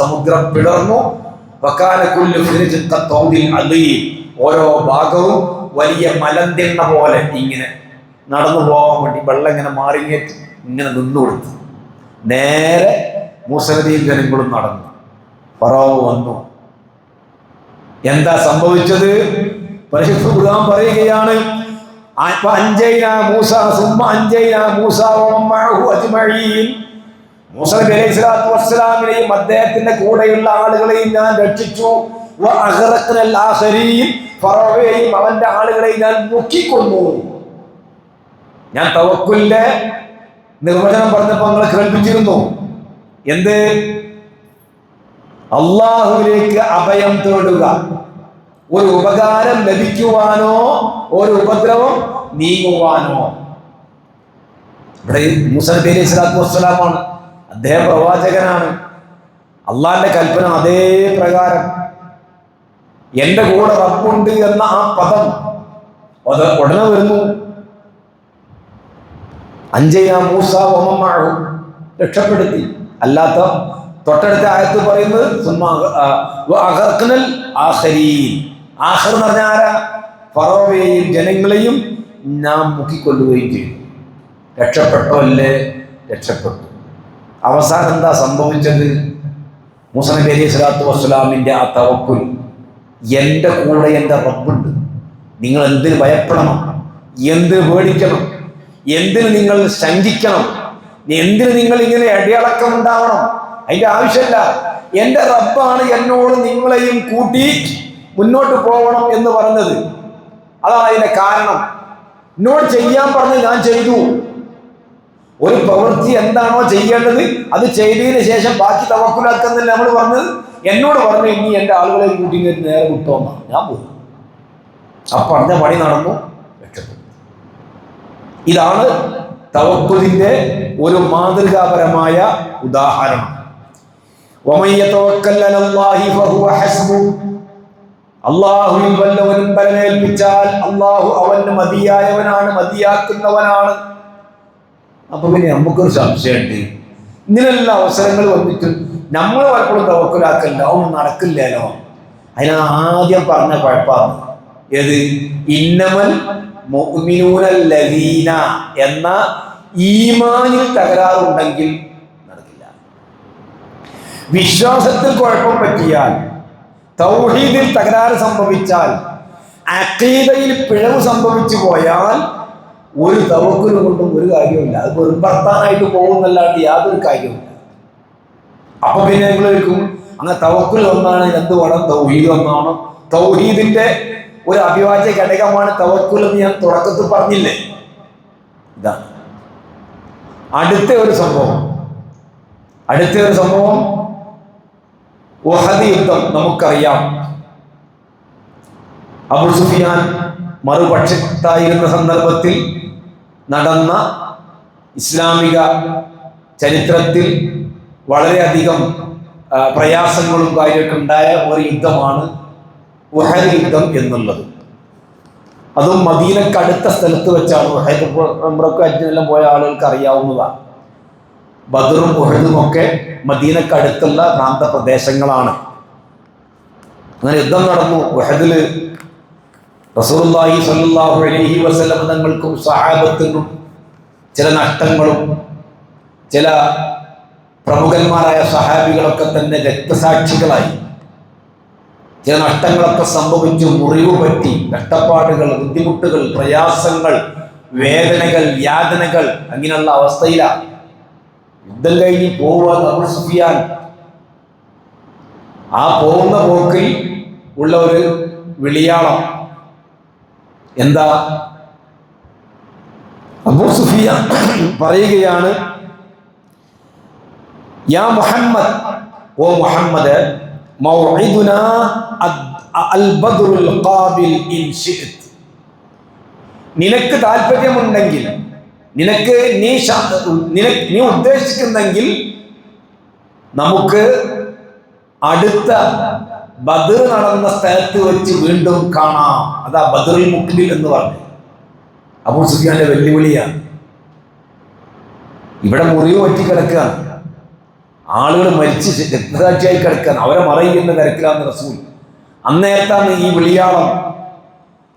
സമുദ്രം പിളർന്നു. ഓരോ ഭാഗവും വലിയ മലന്തിണ്ണ പോലെ ഇങ്ങനെ നടന്നു പോകാൻ വേണ്ടി വെള്ളം ഇങ്ങനെ മാറിങ്ങേറ്റ് ഇങ്ങനെ നിന്നു കൊടുത്തു. നേരെ മൂസ നബിയും ജനങ്ങളും നടന്നു. ഫറോവ് വന്നു. എന്താ സംഭവിച്ചത്? പരിശുദ്ധ ഖുർആൻ പറയുകയാണ്, മൂസ നബി അലൈഹി സ്വലാത്തു വസ്സലാമിനെയും അദ്ദേഹത്തിന്റെ കൂടെയുള്ള ആളുകളെയും ഞാൻ രക്ഷിച്ചു. ഫറോവയെയും അവന്റെ ആളുകളെയും ഞാൻ മുക്കിക്കൊന്നു. ഞാൻ തവക്കുലിന്റെ നിർവചനം പറഞ്ഞപ്പോൾ നിങ്ങൾ കേൾപ്പിച്ചിരുന്നു. എന്ത്? അള്ളാഹുവിലേക്ക് അഭയം തേടുക, ഒരു ഉപകാരം ലഭിക്കുവാനോ ഒരു ഉപദ്രവം നീങ്ങുവാനോ. ഇവിടെ മൂസ നബി അലൈഹി സ്വലാത്തു വസ്സലാമാണ്, അദ്ദേഹം പ്രവാചകനാണ്. അള്ളാന്റെ കൽപ്പന അതേ പ്രകാരം എന്റെ കൂടെ റബ്ബുണ്ട് എന്ന ആ പദം അത് ഉടനെ വരുന്നു. അഞ്ചയാ മൂസ വമഅഹു, രക്ഷപ്പെടുത്തി. അല്ലാത്ത തൊട്ടടുത്ത ആയത്ത് പറയുന്നത് ആഖിർ എന്ന് പറഞ്ഞ ആരാ? ഫറോവയെയും ജനങ്ങളെയും നാം മുക്കിക്കൊല്ലുകയും ചെയ്തു. രക്ഷപ്പെട്ടോ അല്ലേ? രക്ഷപ്പെട്ടു. അവസാനം എന്താ സംഭവിച്ചത്? മൂസ നബി അലൈഹി സ്വലാത്തു വസ്സലാമിന്റെ ആ തവക്കുൽ, എൻ്റെ കൂടെ എൻ്റെ റബ്ബുണ്ട്, നിങ്ങൾ എന്തിന് ഭയപ്പെടണം, എന്തിന് പേടിക്കണം, എന്തിന് നിങ്ങൾ ശങ്കിക്കണം, എന്തിന് നിങ്ങൾ ഇങ്ങനെ അടിയളക്കം ഉണ്ടാവണം? അതിന്റെ ആവശ്യമില്ല. എൻ്റെ റബ്ബാണ് എന്നോട് നിങ്ങളെയും കൂട്ടി മുന്നോട്ട് പോകണം എന്ന് പറഞ്ഞത്. അതാണ് അതിന്റെ കാരണം. എന്നോട് ചെയ്യാൻ പറഞ്ഞ് ഞാൻ ചെയ്തു. ഒരു പ്രവൃത്തി എന്താണോ ചെയ്യേണ്ടത് അത് ചെയ്തതിന് ശേഷം ബാക്കി തവക്കുലാക്കുന്നില്ല നമ്മൾ പറഞ്ഞത്. എന്നോട് പറഞ്ഞു ഇനി എൻ്റെ ആളുകളെ കൂട്ടി നേരെ വിട്ടോന്നാണ്. ഞാൻ പോയി. ആ പറഞ്ഞ പണി നടന്നു, രക്ഷപ്പെട്ടു. ഇതാണ് തവക്കുലിന്റെ ഒരു മാതൃകാപരമായ ഉദാഹരണം. അള്ളാഹുവിൽ വല്ലവനും ബലമേൽപ്പിച്ചാൽ അള്ളാഹു അവന് മതിയായവനാണ്, മതിയാക്കുന്നവനാണ്. അപ്പൊ പിന്നെ നമുക്കൊരു സംശയമുണ്ട്. ഇങ്ങനെയുള്ള അവസരങ്ങൾ വന്നിട്ട് നമ്മൾ പലപ്പോഴും തവക്കുലാക്കല്ല, ഒന്നും നടക്കില്ലല്ലോ. അതിനാ ആദ്യം പറഞ്ഞ കുഴപ്പമാണ്. ഏത്? ഇന്നമൽ മുഅ്മിനൂനൽ ലദീന എന്ന ഈമാനിൽ തകരാറുണ്ടെങ്കിൽ നടക്കില്ല. വിശ്വാസത്തിൽ കുഴപ്പം പറ്റിയാൽ, തൗഹീദിൽ തകരാറ് സംഭവിച്ചാൽ, അഖീദയിൽ പിഴവ് സംഭവിച്ചു പോയാൽ ഒരു തവക്കുൽ കൊണ്ടും ഒരു കാര്യമില്ല. അത് വെറുമ്പർത്താനായിട്ട് പോകുന്നല്ലാണ്ട് യാതൊരു കാര്യമില്ല. അപ്പൊ പിന്നെ നിങ്ങൾ ചോദിക്കും, അങ്ങനെ തവക്കുൽ ഒന്നാണ്, എന്ത് വേണം? തൗഹീദ് ഒന്നാണ്. തൗഹീദിന്റെ ഒരു അവിഭാജ്യ ഘടകമാണ് തവക്കുൽ എന്ന് ഞാൻ തുടക്കത്തിൽ പറഞ്ഞില്ലേ? ഇതാണ് അടുത്ത ഒരു സംഭവം. ഉഹദ് യുദ്ധം നമുക്കറിയാം. അബൂ സുഫിയാൻ മറുപക്ഷത്തായിരുന്ന സന്ദർഭത്തിൽ നടന്ന ഇസ്ലാമിക ചരിത്രത്തിൽ വളരെയധികം പ്രയാസങ്ങളും കാര്യമൊക്കെ ഉണ്ടായ ഒരു യുദ്ധമാണ് ഉഹദ് യുദ്ധം എന്നുള്ളത്. അതും മദീനക്ക് അടുത്ത സ്ഥലത്ത് വെച്ചാണ്. ഉഹദ് ഉംറയ്ക്കും ഹജ്ജിനെല്ലാം പോയ ആളുകൾക്ക് അറിയാവുന്നതാണ്. ബദറും ഉഹദും ഒക്കെ മദീനക്ക് അടുത്തുള്ള പ്രാന്തപ്രദേശങ്ങളാണ്. അങ്ങനെ യുദ്ധം നടന്നു. ഉഹദില് റസൂലുള്ളാഹി സ്വല്ലല്ലാഹു അലൈഹി വസല്ലം തങ്ങൾക്കും സഹാബത്തിനും ചില നഷ്ടങ്ങളും, ചില പ്രമുഖന്മാരായ സഹാബികളൊക്കെ തന്നെ രക്തസാക്ഷികളായി. ചില നഷ്ടങ്ങളൊക്കെ സംഭവിച്ചു, മുറിവ് പറ്റി, കഷ്ടപ്പാടുകൾ, ബുദ്ധിമുട്ടുകൾ, പ്രയാസങ്ങൾ, വേദനകൾ, യാതനകൾ, അങ്ങനെയുള്ള അവസ്ഥയിലാണ്. യുദ്ധം കഴിഞ്ഞ് പോവുക അബൂ സുഫിയാൻ. ആ പോകുന്ന പോക്കിൽ ഉള്ള ഒരു വിളിയാളം എന്താ? അബൂ സുഫിയാൻ പറയുകയാണ്, യാ മുഹമ്മദ്, ഓ മുഹമ്മദ്, മൗഇദുനാ അൽ ബദ്റുൽ ഖാബിൽ ഇൻ ശിഅത്. നിനക്ക് താല്പര്യമുണ്ടെങ്കിൽ, നീ ഉദ്ദേശിക്കുന്നെങ്കിൽ നമുക്ക് അടുത്ത ബദർ നടന്ന സ്ഥലത്ത് വെച്ച് വീണ്ടും കാണാം. അതാ ബദറുൽ മുഖ്ബിൽ എന്ന് പറഞ്ഞു. അബൂ സുഫിയാന്റെ വെല്ലുവിളിയാണ്. ഇവിടെ മുറിവ് പറ്റി കിടക്കുകയാണ്, ആളുകൾ മരിച്ച് രക്തസാക്ഷിയായി കിടക്കുകയാണ്, അവരെ മറയുന്ന തിരക്കിലാന്ന് റസൂൽ. അന്നേരത്താണ് ഈ വിളിയാളം.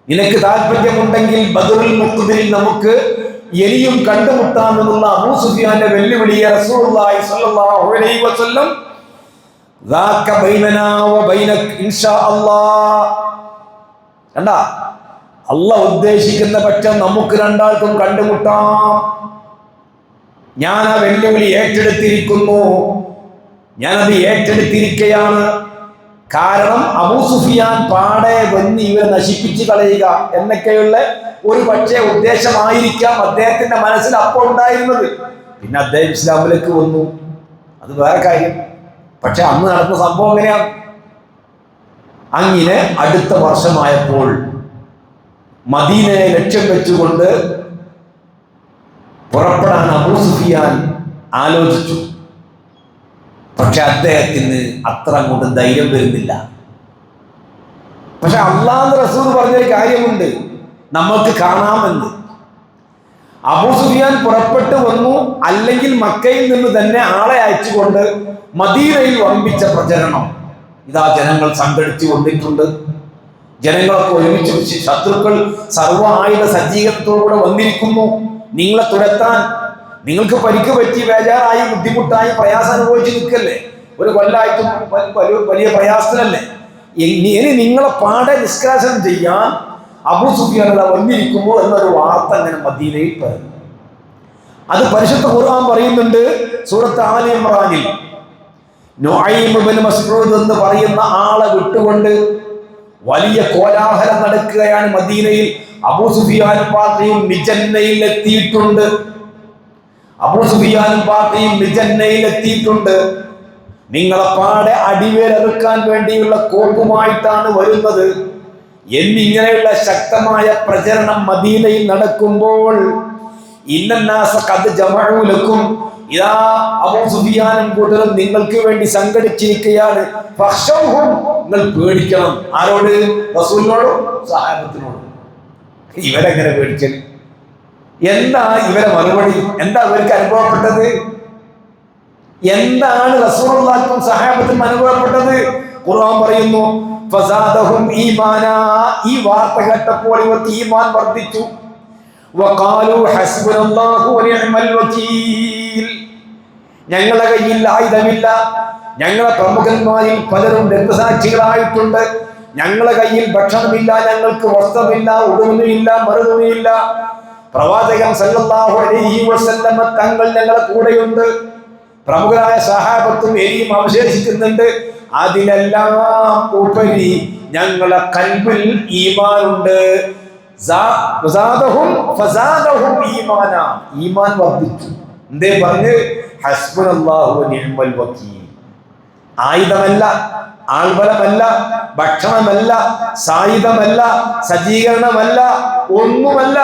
നിനക്ക് താല്പര്യമുണ്ടെങ്കിൽ ബദറുൽ മുഖ്തിരിൽ നമുക്ക് ഇനിയും കണ്ടുമുട്ടാമെന്നുള്ള അബൂ സുഫിയാന്റെ വെല്ലുവിളിയെ റസൂലുള്ളാഹി സ്വല്ലല്ലാഹു അലൈഹി വസല്ലം ദാക ബൈനനാ വ ബൈനക ഇൻഷാ അല്ലാഹ്. കണ്ടാ, അല്ലാഹ് ഉദ്ദേശിക്കുന്ന പക്ഷം നമുക്ക് രണ്ടാൾക്കും കണ്ടുമുട്ടാം. ഞാൻ ആ വെല്ലുവിളി ഏറ്റെടുത്തിരിക്കുന്നു, ഞാനത് ഏറ്റെടുത്തിരിക്കുകയാണ്. കാരണം അബൂ സുഫിയാൻ പാടെ വന്ന് ഇവരെ നശിപ്പിച്ചു കളയുക എന്നൊക്കെയുള്ള ഒരു പക്ഷേ ഉദ്ദേശമായിരിക്കാം അദ്ദേഹത്തിന്റെ മനസ്സിൽ അപ്പോൾ ഉണ്ടായിരുന്നത്. പിന്നെ അദ്ദേഹം ഇസ്ലാമിലേക്ക് വന്നു, അത് വേറെ കാര്യം. പക്ഷെ അന്ന് നടന്ന സംഭവം എങ്ങനെയാണ്? അങ്ങനെ അടുത്ത വർഷമായപ്പോൾ മദീനയെ ലക്ഷ്യം വെച്ചുകൊണ്ട് പുറപ്പെടാൻ അബൂ സുഫിയാൻ ആലോചിച്ചു. പക്ഷെ അദ്ദേഹത്തിന് അത്ര അങ്ങോട്ട് ധൈര്യം വരുന്നില്ല. പക്ഷെ അള്ളാഹുവിന്റെ റസൂൽ പറഞ്ഞൊരു കാര്യമുണ്ട്, നമ്മൾക്ക് കാണാമെന്ന്. അബൂ സുഫിയാൻ പുറപ്പെട്ടു വന്നു, അല്ലെങ്കിൽ മക്കയിൽ നിന്ന് തന്നെ ആളെ അയച്ചുകൊണ്ട് മദീനയിൽ വമ്പിച്ച പ്രചരണം. ഇതാ ജനങ്ങൾ സംഘടിച്ചു കൊണ്ടിട്ടുണ്ട്, ജനങ്ങളൊക്കെ ഒരുമിച്ച് ശത്രുക്കൾ സർവ്വ ആയുധ സജ്ജീകരണത്തോടുകൂടെ വന്നിരിക്കുന്നു. നിങ്ങളെ തുരത്താൻ, നിങ്ങൾക്ക് പരിക്ക് പറ്റി ബേജാറായി ബുദ്ധിമുട്ടായി പ്രയാസം അനുഭവിച്ച് നിൽക്കല്ലേ, ഒരു കൊല്ലായിട്ടും വലിയ പ്രയാസത്തിലല്ലേ. ഇനി നിങ്ങളെ പാടെ നിഷ്കാസനം ചെയ്യാൻ അബൂ സുഫിയാൻ വന്നിരിക്കുമോ എന്നൊരു വാർത്ത അങ്ങനെ മദീനയിൽ പറഞ്ഞു. അത് പരിശുദ്ധ ഖുർആൻ പറയുന്നുണ്ട്. സൂറത്ത് ആലി ഇമ്രാനിൽ നുഐം ഇബ്നു മസ്ഊദ് എന്ന് പറയുന്ന ആളെ വിട്ടുകൊണ്ട് വലിയ കോലാഹലം നടക്കുകയാണ് മദീനയിൽ. അബൂ സുഫിയാനും പാർട്ടിയും മിജന്നയിൽ എത്തിയിട്ടുണ്ട്. അബൂ സുഫിയാനും പാർട്ടിയും മിജന്നയിൽ എത്തിയിട്ടുണ്ട്. നിങ്ങളെ പാടെ അടിവേലെടുക്കാൻ വേണ്ടിയുള്ള കോപ്പുമായിട്ടാണ് വരുന്നത് എന്നിങ്ങനെയുള്ള ശക്തമായ പ്രചരണം മദീനയിൽ നടക്കുമ്പോൾ ഇന്നന്നാസ ഖദ് ജമഉ ലക്കും, ഇതാ അബൂ സുഫിയാനും കൂട്ടരും നിങ്ങൾക്ക് വേണ്ടി സംഘടിച്ചിരിക്കുകയാണ്. ഫഖ്ശൗഹും, നിങ്ങൾ പേടിക്കണം. ആരോട്? റസൂലിനോടും സഹാബത്തിനോടും. ഇവരെങ്ങനെ പേടിച്ചത്? എന്താ ഇവരെ മറുപടി? എന്താ ഇവർക്ക് അനുഭവപ്പെട്ടത്? എന്താണ് റസൂലുള്ളാഹിക്കും സഹാബത്തിനും അനുഭവപ്പെട്ടത്? ഖുർആൻ പറയുന്നു ഫസാദഹും ഈമാനാ, ഈ വാർത്ത കേട്ടപ്പോൾ ഇവർക്ക് ഈമാൻ വർദ്ധിച്ചു. വഖാലു ഹസ്ബുനല്ലാഹു വനിഅമൽ വകീൽ, ഞങ്ങളുടെ കയ്യിൽ ആയുധമില്ല, ഞങ്ങളെ പ്രമുഖന്മാരിൽ പലരും രക്തസാക്ഷികളായിട്ടുണ്ട്, ഞങ്ങളുടെ കയ്യിൽ ഭക്ഷണമില്ല, ഞങ്ങൾക്ക് വസ്ത്രമില്ല, ഉടുതുണിയില്ല, മറുതുണിയില്ല, പ്രവാചകൻ സല്ലല്ലാഹു അലൈഹി വസല്ലമ തങ്ങൾ ഞങ്ങളുടെ കൂടെയുണ്ട്, പ്രമുഖരായ സഹാബത്തും എരിയും അവശേഷിക്കുന്നുണ്ട്. അതിനെല്ലാം ഉപരി ഞങ്ങളെ കൽബിൽ ഈമാനുണ്ട്. ഈമാൻ വർദ്ധിച്ചു. എന്തേ പറഞ്ഞ്? ഹസ്ബുനല്ലാഹു വനിഅമൽ വകീൽ. ആയുധമല്ല, ആൾബലമല്ല, ഭക്ഷണമല്ല, സായുധമല്ല, സജ്ജീകരണമല്ല, ഒന്നുമല്ല.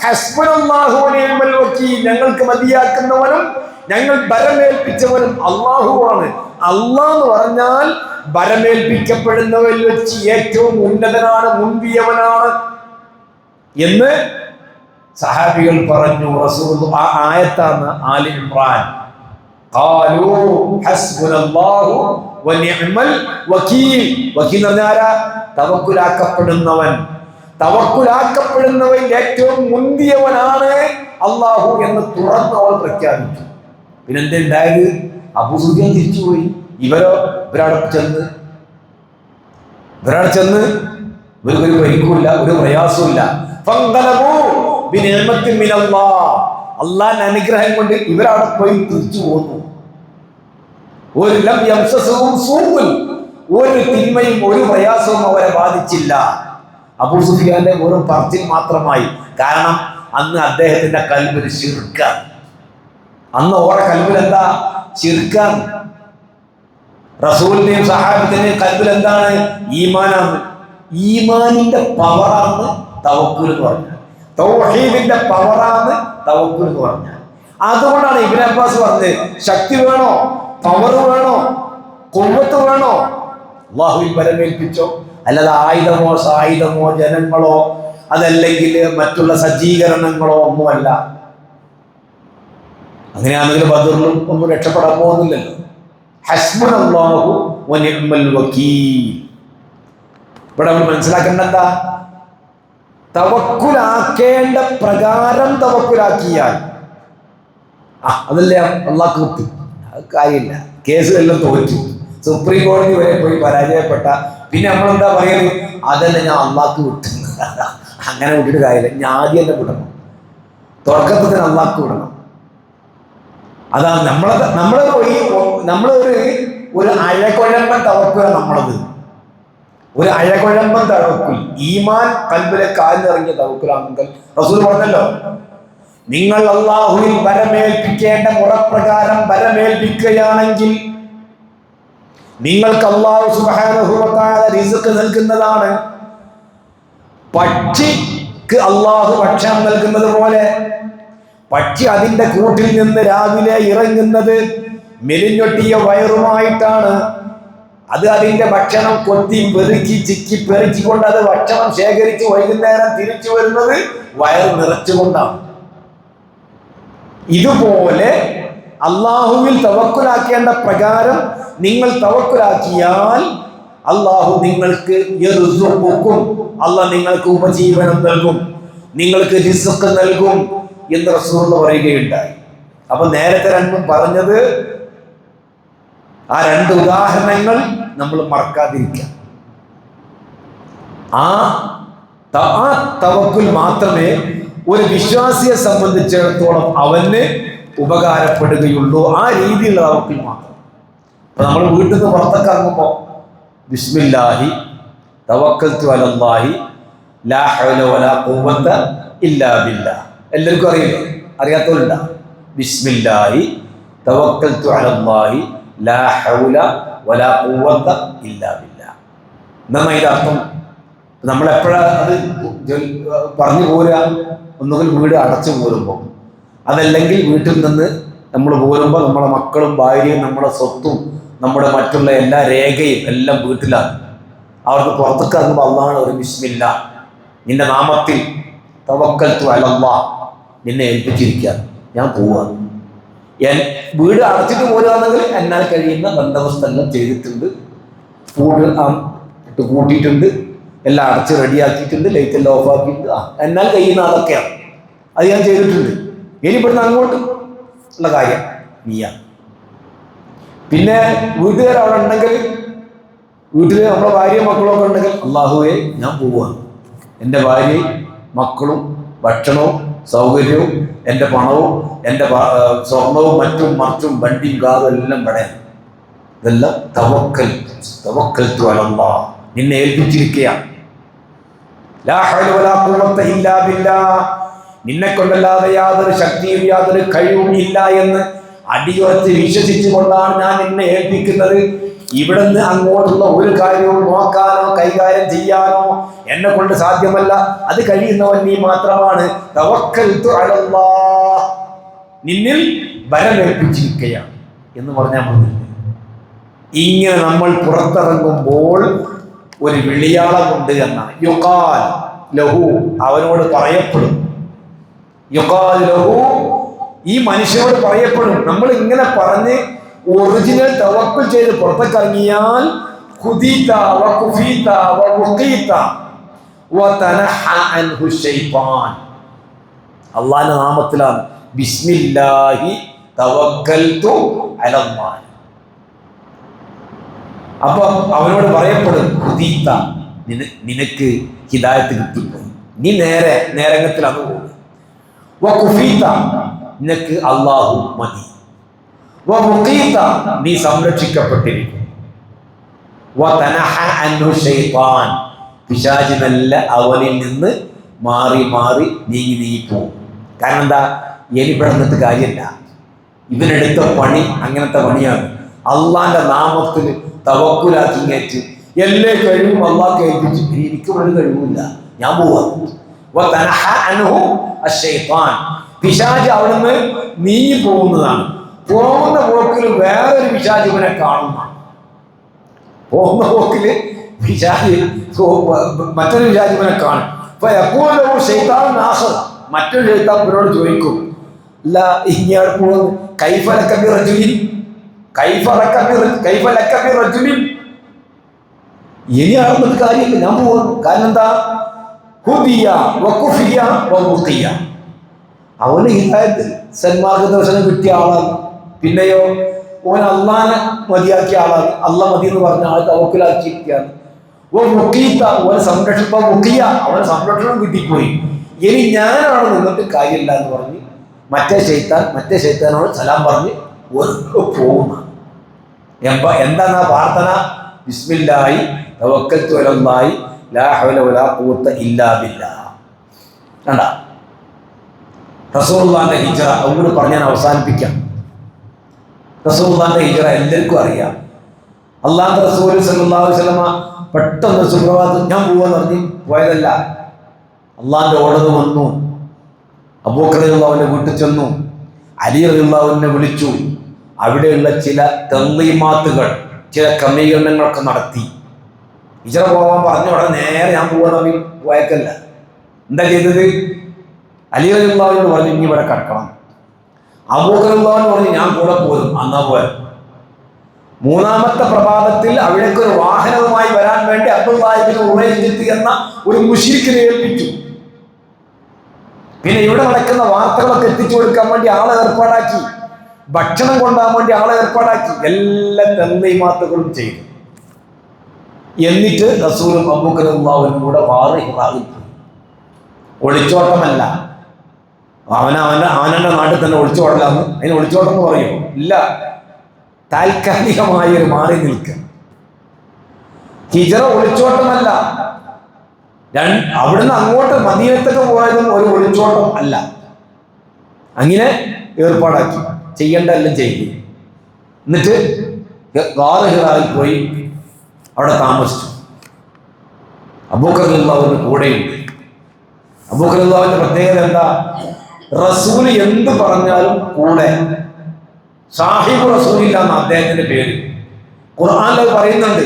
ഹസ്ബുനല്ലാഹു വനിഅമൽ വകീൽ, ഞങ്ങൾക്ക് മതിയാക്കുന്നവനും ഞങ്ങൾ ബലമേൽപ്പിച്ചവനും അള്ളാഹുവാണ്. അള്ളാഹ് എന്ന് പറഞ്ഞാൽ ബലമേൽപ്പിക്കപ്പെടുന്നവരിൽ വെച്ച് ഏറ്റവും ഉന്നതനാണ്, മുൻപിയവനാണ് എന്ന് സഹാബികൾ പറഞ്ഞു. റസൂൽ ആ ആയത്താണ് ആലി ഇമ്രാൻ. ഖാലൂ ഹസ്ബുനല്ലാഹു വനിഅമൽ വകീൽ. വകീൽ എന്ന് പറഞ്ഞാൽ ആരാ? തവക്കുലാക്കപ്പെടുന്നവൻ. തവക്കുലാക്കപ്പെടുന്നവൻ ഏറ്റവും മുന്തിയവനാണ് അള്ളാഹു എന്ന് തുറന്ന് അവൾ പ്രഖ്യാപിച്ചു. പിന്നെന്തുണ്ടായത്? അബൂ സുഫിയാൻ തിരിച്ചുപോയി. ഇവരവിടെ ചെന്ന് ഒരു പരിക്കുമില്ല, ഒരു പ്രയാസമില്ല. അള്ളാന്റെ അനുഗ്രഹം കൊണ്ട് ഇവരവിടെ പോയി തിരിച്ചു പോന്നു. ഒരു തിന്മയും ഒരു പ്രയാസവും അവരെ ബാധിച്ചില്ല. അബൂ സുഫിയാന്റെ വെറും പറച്ചിൽ മാത്രമായി. കാരണം അന്ന് അദ്ദേഹത്തിന്റെ കൽബിൽ ശിർക്കാണ്. അന്ന് ഓരോ കൽബിൽ എന്താ? ശിർക്കാണ്. റസൂലിന്റെയും സഹാബത്തിന്റെയും കൽബിൽ എന്താണ്? ഈമാനാണ്. ഈമാനിന്റെ പവറാണ് തവക്കുൽ എന്ന് പറഞ്ഞാൽ. തൗഹീദിന്റെ പവറാണ് തവക്കുൽ എന്ന് പറഞ്ഞാൽ. അതുകൊണ്ടാണ് ഇബ്നു അബ്ബാസ് പറഞ്ഞത്, ശക്തി വേണോ, പവർ വേണോ, ഖുവ്വത്ത് വേണോ, അല്ലാഹുവിൽ ബലമേൽപ്പിച്ചോ. അല്ലാതെ ആയുധമോ സായുധമോ ജനങ്ങളോ അതല്ലെങ്കിൽ മറ്റുള്ള സജ്ജീകരണങ്ങളോ ഒന്നുമല്ല. അങ്ങനെയാണെങ്കിൽ ബദറിലും ഒന്നും രക്ഷപ്പെടാൻ പോകുന്നില്ലല്ലോ. ഹസ്ബുനല്ലാഹു വനിഅമൽ വകീൽ. ഇവിടെ നമ്മൾ മനസ്സിലാക്കേണ്ട എന്താ? തവക്കുലാക്കേണ്ട പ്രകാരം തവക്കുലാക്കിയാൽ അതല്ലേ അള്ളാഹ് കിട്ടി. അത് കാര്യമില്ല, കേസ് എല്ലാം തോറ്റു, സുപ്രീം കോടതി വരെ പോയി പരാജയപ്പെട്ട പിന്നെ നമ്മളെന്താ പറയുന്നത്? അതല്ല ഞാൻ അള്ളാഹ്ക്ക് വിട്ടു. അങ്ങനെ വിട്ടിട്ട് കാര്യമില്ല, ഞാൻ ആദ്യം തന്നെ വിടണം, തുടക്കത്തിൽ തന്നെ അള്ളാഹ്ക്ക് വിടണം. അതാണ് നമ്മളൊരു അഴകുഴമ്പൻ തവക്കുല. നമ്മളത് ഒരു അഴകുഴമ്പൻ തവക്കുൽ, ഈമാൻ കൽബിലെ കാലിലിറങ്ങിയ തവക്കുലാണെങ്കിൽ റസൂൽ പറഞ്ഞല്ലോ, നിങ്ങൾ അള്ളാഹുവിൽ ബരമേൽപ്പിക്കേണ്ട മുറപ്രകാരം ബരമേൽപ്പിക്കുകയാണെങ്കിൽ നിങ്ങൾക്ക് അള്ളാഹു സുബ്ഹാനഹു വ തആല റിസ്ക് നൽകുന്നതാണ്. പക്ഷിക്ക് അള്ളാഹു ഭക്ഷണം നൽകുന്നത് പോലെ പക്ഷി അതിന്റെ കൂട്ടിൽ നിന്ന് രാവിലെ ഇറങ്ങുന്നത് മെലിഞ്ഞൊട്ടിയ വയറുമായിട്ടാണ്. അത് അതിന്റെ ഭക്ഷണം കൊത്തി പെറുക്കി ചിക്കി പെറുക്കിക്കൊണ്ട് അത് ഭക്ഷണം ശേഖരിച്ച് വൈകുന്നേരം തിരിച്ചു വരുന്നത് വയറ് നിറച്ചുകൊണ്ടാണ്. ഇതുപോലെ അള്ളാഹുവിൽ തവക്കുലാക്കേണ്ട പ്രകാരം നിങ്ങൾ തവക്കുലാക്കിയാൽ അള്ളാഹു നിങ്ങൾക്ക് അള്ളാഹ് നിങ്ങൾക്ക് ഉപജീവനം നൽകും, നിങ്ങൾക്ക് റിസ്ക് നൽകും എന്ന് റസൂൽ പറയുകയുണ്ടായി. അപ്പൊ നേരത്തെ രണ്ടും പറഞ്ഞത്, ആ രണ്ട് ഉദാഹരണങ്ങൾ നമ്മൾ മറക്കാതിരിക്കാം. ആ തവക്കുൽ മാത്രമേ ഒരു വിശ്വാസിയെ സംബന്ധിച്ചിടത്തോളം അവന് ഉപകാരപ്പെടുകയുള്ളൂ. ആ രീതിയിലുള്ള തവക്കുൽ മാത്രം. അപ്പൊ നമ്മൾ വീട്ടിൽ നിന്ന് പുറത്തൊക്കെ ഇറങ്ങുമ്പോൾ ബിസ്മില്ലാഹി തവക്കൽതു അലല്ലാഹി ലാ ഹൗല വലാ ഖുവത ഇല്ലാ ബില്ലാഹ്. എല്ലാവർക്കും അറിയില്ലേ? അറിയാത്തവരുണ്ടാ? ബിസ്മില്ലാഹി തവക്കൽതു അലല്ലാഹി ലാ ഹൗല വലാ ഖുവത ഇല്ലാ ബില്ലാഹ്. എന്നാണ് അതിന്റെ അർത്ഥം. നമ്മളെപ്പോഴാണ് അത് പറഞ്ഞു പോരുക? ഒന്നുകിൽ വീട് അടച്ചു പോരുമ്പോൾ, അതല്ലെങ്കിൽ വീട്ടിൽ നിന്ന് നമ്മൾ പോരുമ്പോൾ നമ്മളെ മക്കളും ഭാര്യയും നമ്മുടെ സ്വത്തും നമ്മുടെ മറ്റുള്ള എല്ലാ രേഖയും എല്ലാം വീട്ടിലാണ്. അവർക്ക് പുറത്തേക്ക് ഇറങ്ങുമ്പോൾ അള്ളാഹ് ഒരു ബിസ്മില്ലാ, നിന്റെ നാമത്തിൽ തവക്കൽതു അലല്ലാഹ്, നിന്നെ ഏൽപ്പിച്ചിരിക്കുകയാണ്, ഞാൻ പോവാണ്. വീട് അടച്ചിട്ട് പോരുകയാണെങ്കിൽ എന്നാൽ കഴിയുന്ന ബന്ധവസ്ഥെല്ലാം ചെയ്തിട്ടുണ്ട്, കൂട്ടിയിട്ടുണ്ട്, എല്ലാം അടച്ച് റെഡിയാക്കിയിട്ടുണ്ട്, ലൈറ്റെല്ലാം ഓഫാക്കിയിട്ടുണ്ട്. എന്നാൽ കഴിയുന്ന അതൊക്കെയാണ്, അത് ഞാൻ ചെയ്തിട്ടുണ്ട്. ഇനി ഇവിടുന്ന് അങ്ങോട്ട് ഉള്ള കാര്യം നീയാണ്. പിന്നെ വീട്ടുകാർ അവിടെ ഉണ്ടെങ്കിൽ, വീട്ടിൽ നമ്മളെ ഭാര്യയും മക്കളും ഒക്കെ ഉണ്ടെങ്കിൽ അള്ളാഹുവേ ഞാൻ പോവുകയാണ്, എൻ്റെ ഭാര്യയും മക്കളും ഭക്ഷണവും സൗകര്യവും എൻ്റെ പണവും എൻ്റെ സ്വർണവും മറ്റും മറിച്ചും വണ്ടിയും കാറും എല്ലാം പടയാണ്. ഇതെല്ലാം തവക്കൽതു അലല്ലാഹ്, നിന്നെ ഏൽപ്പിച്ചിരിക്കുകയാണ്. ലാ ഹൗല വലാ ഖുവത ഇല്ലാ ബില്ലാഹ്, നിന്നെ കൊണ്ടല്ലാതെ യാതൊരു ശക്തിയും യാതൊരു കഴിവും ഇല്ല എന്ന് അടിയുറച്ച് വിശ്വസിച്ചുകൊണ്ടാണ് ഞാൻ നിന്നെ ഏൽപ്പിക്കുന്നത്. ഇവിടുന്ന് അങ്ങോട്ടുള്ള ഒരു കാര്യവും നോക്കാനോ കൈകാര്യം ചെയ്യാനോ എന്നെ കൊണ്ട് സാധ്യമല്ല, അത് കഴിയുന്നവൻ നീ മാത്രമാണ്. തവക്കൽതു അലല്ലാഹ്, നിന്നിൽ ബലമേൽപ്പിച്ചിരിക്കുകയാണ് എന്ന് പറഞ്ഞാൽ മതി. ഇങ്ങനെ നമ്മൾ പുറത്തിറങ്ങുമ്പോൾ ഒരു വിളിയാളമുണ്ട് എന്നാണ്. യുഖാൽ ലഹു, അവനോട് പറയപ്പെടും. യുഖാൽ ലഹു, ഈ മനുഷ്യനോട് പറയപ്പെടും. നമ്മൾ ഇങ്ങനെ പറഞ്ഞ് ഒറിജിനൽ തവക്കുൽ ചെയ്ത് പുറത്തേക്ക് ഇറങ്ങിയാൽ ഖുദീത വ ഖുഫീത വ വുഖീത വ തനഹ അൻഹു ശൈത്താൻ. അല്ലാഹുവിന്റെ നാമത്തിലാണ്, ബിസ്മില്ലാഹി തവക്കൽതു അലല്ലാഹ്. അപ്പൊ അവനോട് പറയപ്പെടും, ഖുദീത, നിനക്ക് ഹിദായത്ത് കിട്ടിപ്പോയി, നീ നേരങ്ങത്തിലാണ് പോകുന്നത്. വ ഖുഫീത, നിനക്ക് അല്ലാഹു മതി. വ വുഖീത, നീ സംരക്ഷിക്കപ്പെട്ടിരിക്കും. വ തനഹ അൻഹു ശൈത്താൻ, പിശാച് മെല്ലെ അവനിൽ നിന്ന് മാറി മാറി നീങ്ങി പോകും. കാരണം എന്താ? ഇവിടെ നിന്നിട്ട് കാര്യമില്ല, ഇവനെടുത്ത പണി അങ്ങനത്തെ പണിയാണ്. അള്ളാന്റെ നാമത്തിൽ തവക്കുലാക്കി കയറ്റി എല്ലാ കഴിവും അള്ളാഹ് ഏൽപ്പിച്ചു. എനിക്ക് ഒരു കഴിവില്ല, ഞാൻ പോവാം. പിശാച് അവിടുന്ന് നീങ്ങി പോകുന്നതാണ്. പോകുന്ന പോക്കിൽ വേറൊരു പിശാച് ഇവനെ കാണുന്ന, പോകുന്ന പോക്കില് പിശാച് മറ്റൊരു പിശാച് ഇവനെ കാണും. അപ്പൊ എപ്പോഴും ശൈത്താൻ നാശം, മറ്റൊരു ശൈത്താൻ ഇവരോട് ചോദിക്കും, അല്ല ഇങ്ങനെ പോകുന്നു, കൈഫലക്കബി റജുലിൻ, കൈഫലക്കബി റജുലിൻ, ഇനി ആണെന്നൊരു കാര്യമില്ല, ഞാൻ പോകുന്നു. കാരണം എന്താ? ഹുദിയ വകുഫിയ വമുഖിയ. അവന് ഹിദായത്ത് സന്മാർഗദർശനം കിട്ടിയ ആളാണ്. പിന്നെയോ ഓൻ അള്ളാനെ മതിയാക്കിയ ആളാണ്. അള്ളാഹ് മതി എന്ന് പറഞ്ഞ ആൾ തവക്കുലാക്കിയിരിക്കുകയാണ്. ഓനെ സംരക്ഷണം മുഖിയ, അവന് സംരക്ഷണം കിട്ടിപ്പോയി. ഇനി ഞാനാണ് നിന്നിട്ട് കാര്യമില്ല എന്ന് പറഞ്ഞ് മറ്റേ ശൈത്താനോട് സലാം പറഞ്ഞ് പോകുന്ന. എന്താണ് ആ പ്രാർത്ഥന? ബിസ്മില്ലാഹി തവക്കൽതു അലല്ലാഹി ലാ ഹൗല വലാ ഖുവത ഇല്ലാ ബില്ലാഹ്. കണ്ട റസൂലുള്ളാഹിന്റെ ഹിജ്റ അവരോട് പറഞ്ഞ് ഞാൻ അവസാനിപ്പിക്കാം. റസൂലുള്ളാഹിന്റെ ഹിജ്റ എല്ലാവർക്കും അറിയാം. അള്ളാഹുവിന്റെ റസൂൽ സല്ലല്ലാഹു അലൈഹി വസല്ലമ പെട്ടെന്ന് സുപ്രഭാതം ഞാൻ പോവാന്ന് പറഞ്ഞ് പോയതല്ല. അള്ളാഹിന്റെ ഓർഡർ വന്നു. അബൂബക്കർ റളിയല്ലാഹുവിന്റെ വീട്ടിൽ ചെന്നു. അലി റളിയല്ലാഹുവിനെ വിളിച്ചു. അവിടെയുള്ള ചില തൻളീമാത്തുകൾ, ചില ക്രമീകരണങ്ങളൊക്കെ നടത്തി. ഹിജ്റ പോകാൻ പറഞ്ഞ ഉടനെ നേരെ ഞാൻ പോകാൻ പോയക്കല്ല. എന്താ ചെയ്തത്? അലി റളിയല്ലാഹുവിനോട് പറഞ്ഞു ഇനി ഇവിടെ കിടക്കണം. അബൂബക്കർ റളിയല്ലാഹു പറഞ്ഞു ഞാൻ കൂടെ പോരും. അന്നാ പോയ മൂന്നാമത്തെ പ്രഭാതത്തിൽ അവിടേക്ക് ഒരു വാഹനവുമായി വരാൻ വേണ്ടി അബ്ദുല്ലാഹി ഇബ്നു ഉറൈഖത്ത് എന്ന ഒരു മുശ്രിക്കിനെ ഏൽപ്പിച്ചു. പിന്നെ ഇവിടെ നടക്കുന്ന വാർത്തകളൊക്കെ എത്തിച്ചു കൊടുക്കാൻ വേണ്ടി ആളെ ഏർപ്പാടാക്കി, ഭക്ഷണം കൊണ്ടുപോകാൻ വേണ്ടി ആളെ ഏർപ്പാടാക്കി, എല്ലാ തൻളീമാത്തുകളും ചെയ്തു. എന്നിട്ട് റസൂലും അബൂബക്കർ റളിയല്ലാഹുവിനും കൂടെ ഹിറായിൽ പോയി. ഒളിച്ചോട്ടമല്ല, അവനെ നാട്ടിൽ തന്നെ ഒളിച്ചോടലാന്ന്. അതിന് ഒളിച്ചോട്ടം എന്ന് പറയും ഇല്ല, താൽക്കാലികമായ ഒരു മാറി നിൽക്കുക. ഹിജ്റ ഒളിച്ചോട്ടമല്ല. അവിടുന്ന് അങ്ങോട്ട് മദീനത്തൊക്കെ പോയതും ഒരു ഒളിച്ചോട്ടം അല്ല. അങ്ങനെ ഏർപ്പാടാക്കി ചെയ്യേണ്ട എല്ലാം ചെയ്തു. എന്നിട്ട് ഹിറായിൽ പോയി അവിടെ താമസിച്ചു. അബൂബക്കർ റളിയല്ലാഹുവിന്റെ കൂടെയുണ്ട്. അബൂബക്കർ റളിയല്ലാഹുവിന്റെ പ്രത്യേകത എന്താ? റസൂൽ എന്ത് പറഞ്ഞാലും കൂടെ. സാഹിബ് റസൂലില്ല എന്ന അദ്ദേഹത്തിന്റെ പേര്. ഖുർആനിൽ പറയുന്നുണ്ട്.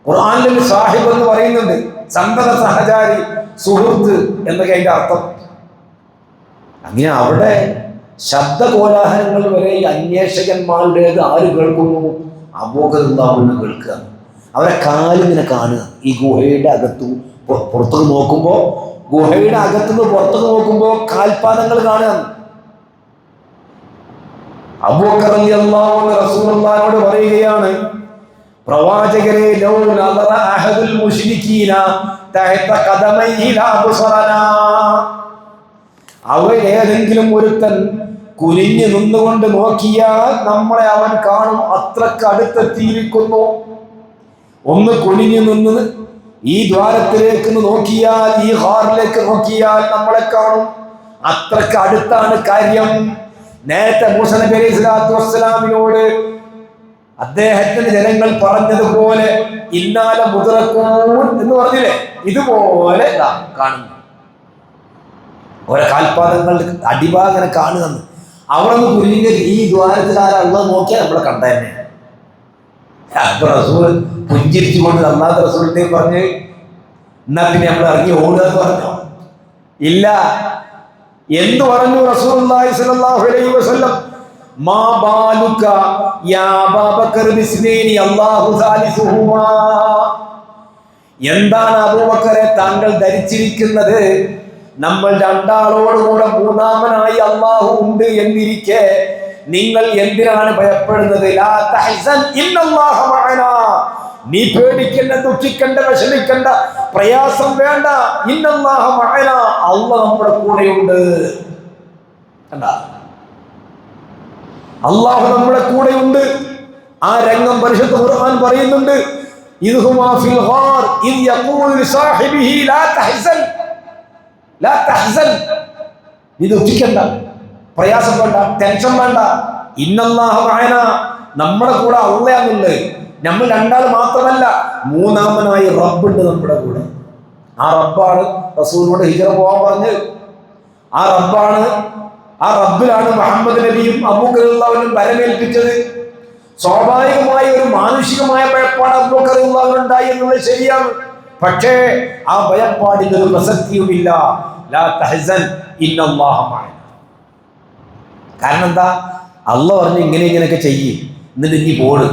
ഖുർആനിൽ സാഹിബ് എന്ന് പറയുന്നുണ്ട്. സന്തത സഹചാരി, സുഹൃത്ത് എന്നൊക്കെ അതിന്റെ അർത്ഥം. അങ്ങനെ അവിടെ ശബ്ദ കോലാഹലങ്ങൾ വരെ ഈ അന്വേഷകന്മാരുടേത് ആര് കേൾക്കുന്നു? അബൂബക്കർ റളിയല്ലാഹു കേൾക്കുക. അവരെ കാലിങ്ങനെ കാണുക. ഈ ഗുഹയുടെ അകത്തു പുറത്തേക്ക് നോക്കുമ്പോൾ, ഗുഹയുടെ അകത്തുനിന്ന് പുറത്തേക്ക് നോക്കുമ്പോൾ കാൽപാദങ്ങൾ കാണുക. അബൂബക്കർ റളിയല്ലാഹു അൻഹു റസൂലുള്ളാഹിയോട് പറയുകയാണ്, പ്രവാചകരെ ലൗ നദറ അഹദുൽ മുശ്രികീന തഹത ഖദമൈഹി ലാ ബുസറനാ. അവരേതെങ്കിലും ഒരുത്തൻ കുനിഞ്ഞു നിന്നുകൊണ്ട് നോക്കിയാൽ നമ്മളെ അവൻ കാണും. അത്രക്ക് അടുത്തെത്തിയിരിക്കുന്നു. ഒന്ന് കുനിഞ്ഞു നിന്ന് ഈ ദ്വാരത്തിലേക്ക് നോക്കിയാൽ, ഈ ഹാറിലേക്ക് നോക്കിയാൽ നമ്മളെ കാണും. അത്രക്ക് അടുത്താണ് കാര്യം. നേരത്തെ മൂസ നബി അലൈഹി സ്വലാത്തു വസ്സലാമിനോട് അദ്ദേഹത്തിന് ജനങ്ങൾ പറഞ്ഞതുപോലെ ഇന്നാല മുദ്റക്കൂൻ എന്ന് പറഞ്ഞില്ലേ, ഇതുപോലെ കാണുന്നു. ഓരോ കാൽപാദങ്ങൾ അടിഭാഗനെ കാണുകയെന്ന്. അവിടെ നിന്ന് കുഞ്ഞിന്റെ ഈ ദ്വാരത്തിലാരുള്ള നോക്കിയാൽ നമ്മളെ കണ്ട തന്നെ. അപ്പൊ റസൂൽ പുഞ്ചിരിച്ചുകൊണ്ട് അല്ലാത്ത റസൂലിനെ പറഞ്ഞ് എന്നാ പിന്നെ നമ്മൾ ഇറങ്ങി ഓടുക എന്ന് പറഞ്ഞോ? ഇല്ല. എന്ത് പറഞ്ഞു റസൂലുള്ളാഹി സ്വല്ലല്ലാഹു അലൈഹി വസല്ലം? മാ ബാലുക യാ അബൂബക്കർ ബിസ്നൈനി അല്ലാഹു സാലിസുഹുമാ. എന്താണ് അബൂബക്കറെ താങ്കൾ ധരിച്ചിരിക്കുന്നത്? നമ്മൾ രണ്ടാളോടുകൂടെ മൂന്നാമനായി അല്ലാഹു ഉണ്ട് എന്നിരിക്കെ നിങ്ങൾ എന്തിനാണ് ഭയപ്പെടുന്നത്? ലാ തഹ്സൻ ഇന്നല്ലാഹ മഅനാ. നീ പേടിക്കണ്ട, ദുഃഖിക്കണ്ട, വിഷമിക്കണ്ട, പ്രയാസം വേണ്ട. ഇന്നല്ലാഹ മഅനാ, അല്ലാഹു നമ്മുടെ കൂടെയുണ്ട്. കണ്ടാ, അല്ലാഹു നമ്മുടെ കൂടെയുണ്ട്. ആ രംഗം പരിശുദ്ധ ഖുർആൻ പറയുന്നുണ്ട്. ഇദ്ഹുമാ ഫിൽ ഗാർ ഇദ് യഖൂലു ലിസാഹിബിഹി ലാ തഹ്സൻ, ലാ തഹ്സൻ. നീ ദുഃഖിക്കണ്ട, പ്രയാസം വേണ്ട, ടെൻഷൻ വേണ്ട. ഇന്നല്ലാഹു മഅനാ, നമ്മുടെ കൂടെ അല്ലാഹുണ്ട്. നമ്മൾ രണ്ടാൾ മാത്രമല്ല, മൂന്നാമനായി റബ്ബുണ്ട് നമ്മുടെ കൂടെ. ആ റബ്ബാണ് റസൂലിനോട് ഹിജ്റ പോകാൻ പറഞ്ഞത്. ആ റബ്ബാണ്, ആ റബ്ബിലാണ് മുഹമ്മദ് നബിയും അബൂബക്കർ റളിയല്ലാഹുവിനും വരമേൽപ്പിച്ചത്. സ്വാഭാവികമായ ഒരു മാനുഷികമായ ഭയപ്പാട് അബൂബക്കർ റളിയല്ലാഹുവിന് ഉണ്ടായി എന്നുള്ളത് ശരിയാണ്. പക്ഷേ ആ ഭയപ്പാടിന് ഒരു പ്രസക്തിയുമില്ല. ലാ തഹ്സൻ ഇന്നല്ലാഹ മഅനാ. കാരണം എന്താ? അല്ലാഹു പറഞ്ഞു ഇങ്ങനെയൊക്കെ ചെയ്യ്, എന്നിട്ട് ഇനി പോട്.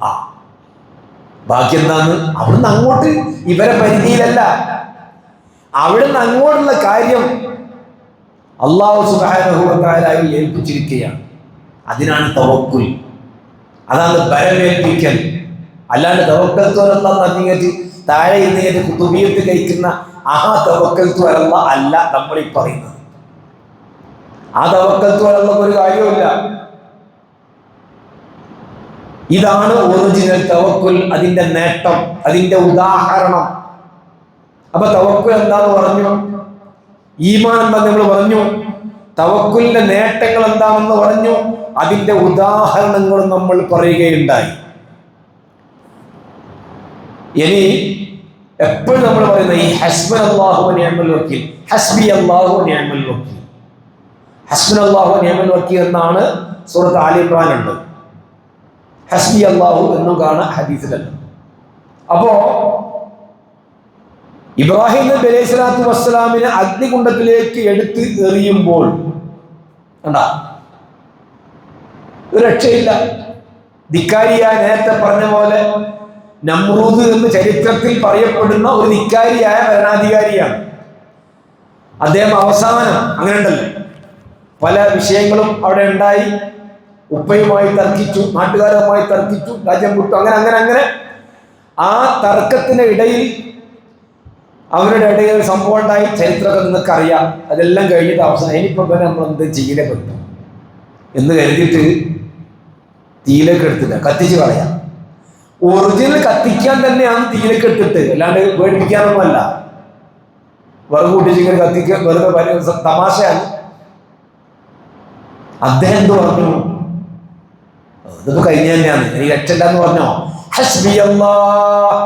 ആ ബാക്കി എന്താന്ന്? അവിടുന്ന് അങ്ങോട്ട് ഇവരെ പരിധിയിലല്ല. അവിടുന്ന് അങ്ങോട്ടുള്ള കാര്യം അല്ലാഹു സുബ്ഹാനഹു വ തആലയിൽ ഏൽപ്പിച്ചിരിക്കുകയാണ്. അതിനാണ് തവക്കുൽ. അതാണ് ബലമേൽപ്പിക്കൽ. അല്ലാണ്ട് തവക്കൽത്തു അലല്ലാഹ് പറഞ്ഞിട്ട് താഴെ ഇരുന്നിട്ട് കുതുബിയത്ത് കഴിക്കുന്ന ആ തവക്കൽത്തു അലല്ലാഹ് അല്ല നമ്മൾ ഈ പറയുന്നത്. ആ തവക്കൽത്തു അലല്ലാഹ് ഒരു കാര്യമില്ല. ഇതാണ് ഒറിജിനൽ തവക്കുൽ, അതിന്റെ നേട്ടം, അതിന്റെ ഉദാഹരണം. അപ്പൊ തവക്കുൽ എന്താന്ന് പറഞ്ഞു, ഈമാൻ എന്താന്ന് നമ്മൾ പറഞ്ഞു, തവക്കുലിന്റെ നേട്ടങ്ങൾ എന്താണെന്ന് പറഞ്ഞു, അതിന്റെ ഉദാഹരണങ്ങളും നമ്മൾ പറയുകയുണ്ടായി. ഇനി എപ്പോഴും നമ്മൾ പറയുന്ന ഈ ഹസ്ബുനല്ലാഹു വ നിഅമൽ വക്കീൽ, ഹസ്ബി അല്ലാഹു വ നിഅമൽ വക്കീൽ, ഹസ്ബുനല്ലാഹു വ നിഅമൽ വക്കീൽ എന്നാണ് സൂറത്ത് ആലി ഇംറാൻ ഉണ്ട്. ഹസ്ബി അല്ലാഹു എന്നും കാണാം ഹദീസിലല്ല. അപ്പോ ഇബ്രാഹിം നബി അലൈഹി സ്വലാത്തു വസ്സലാമിനെ അഗ്നികുണ്ഡത്തിലേക്ക് എടുത്ത് എറിയുമ്പോൾ കണ്ടാ ഒരു രക്ഷയില്ല. ധിക്കാരിയായ നേരത്തെ പറഞ്ഞ പോലെ നമ്രൂദ് എന്ന് ചരിത്രത്തിൽ പറയപ്പെടുന്ന ഒരു ധിക്കാരിയായ ഭരണാധികാരിയാണ് അദ്ദേഹം. അവസാനം അങ്ങനെ ഉണ്ടല്ലോ, പല വിഷയങ്ങളും അവിടെ ഉണ്ടായി. ഉപ്പയുമായി തർക്കിച്ചു, നാട്ടുകാരുമായി തർക്കിച്ചു, രാജ്യം വിട്ടു, അങ്ങനെ അങ്ങനെ അങ്ങനെ ആ തർക്കത്തിന് ഇടയിൽ അവരുടെ ഇടയിൽ സംഭവം ഉണ്ടായി. ചരിത്രമൊക്കെ നിങ്ങൾക്ക് അറിയാം. അതെല്ലാം കഴിഞ്ഞിട്ട് അവസാനം ഇനിയിപ്പോൾ നമ്മൾ എന്ത് ചെയ്യലേ പറ്റും എന്ന് കരുതിയിട്ട് തീയിലേക്ക് എടുത്തില്ല, കത്തിച്ച് കളയാം. ഒറിജിനൽ കത്തിക്കാൻ തന്നെയാണ് തീയിലേക്ക് എടുത്തിട്ട്, അല്ലാണ്ട് പേടിപ്പിക്കാനൊന്നുമല്ല. വെറുതെ കൂട്ടിച്ച് ഇങ്ങനെ കത്തിക്കാൻ വെറുതെ തമാശയാണ്. അദ്ദേഹം എന്ത് പറഞ്ഞു, ഇതിപ്പോ കഴിഞ്ഞ തന്നെയാണ്, എനിക്ക് രക്ഷയില്ലെന്ന് പറഞ്ഞോ. ഹസ്ബി അല്ലാഹ്,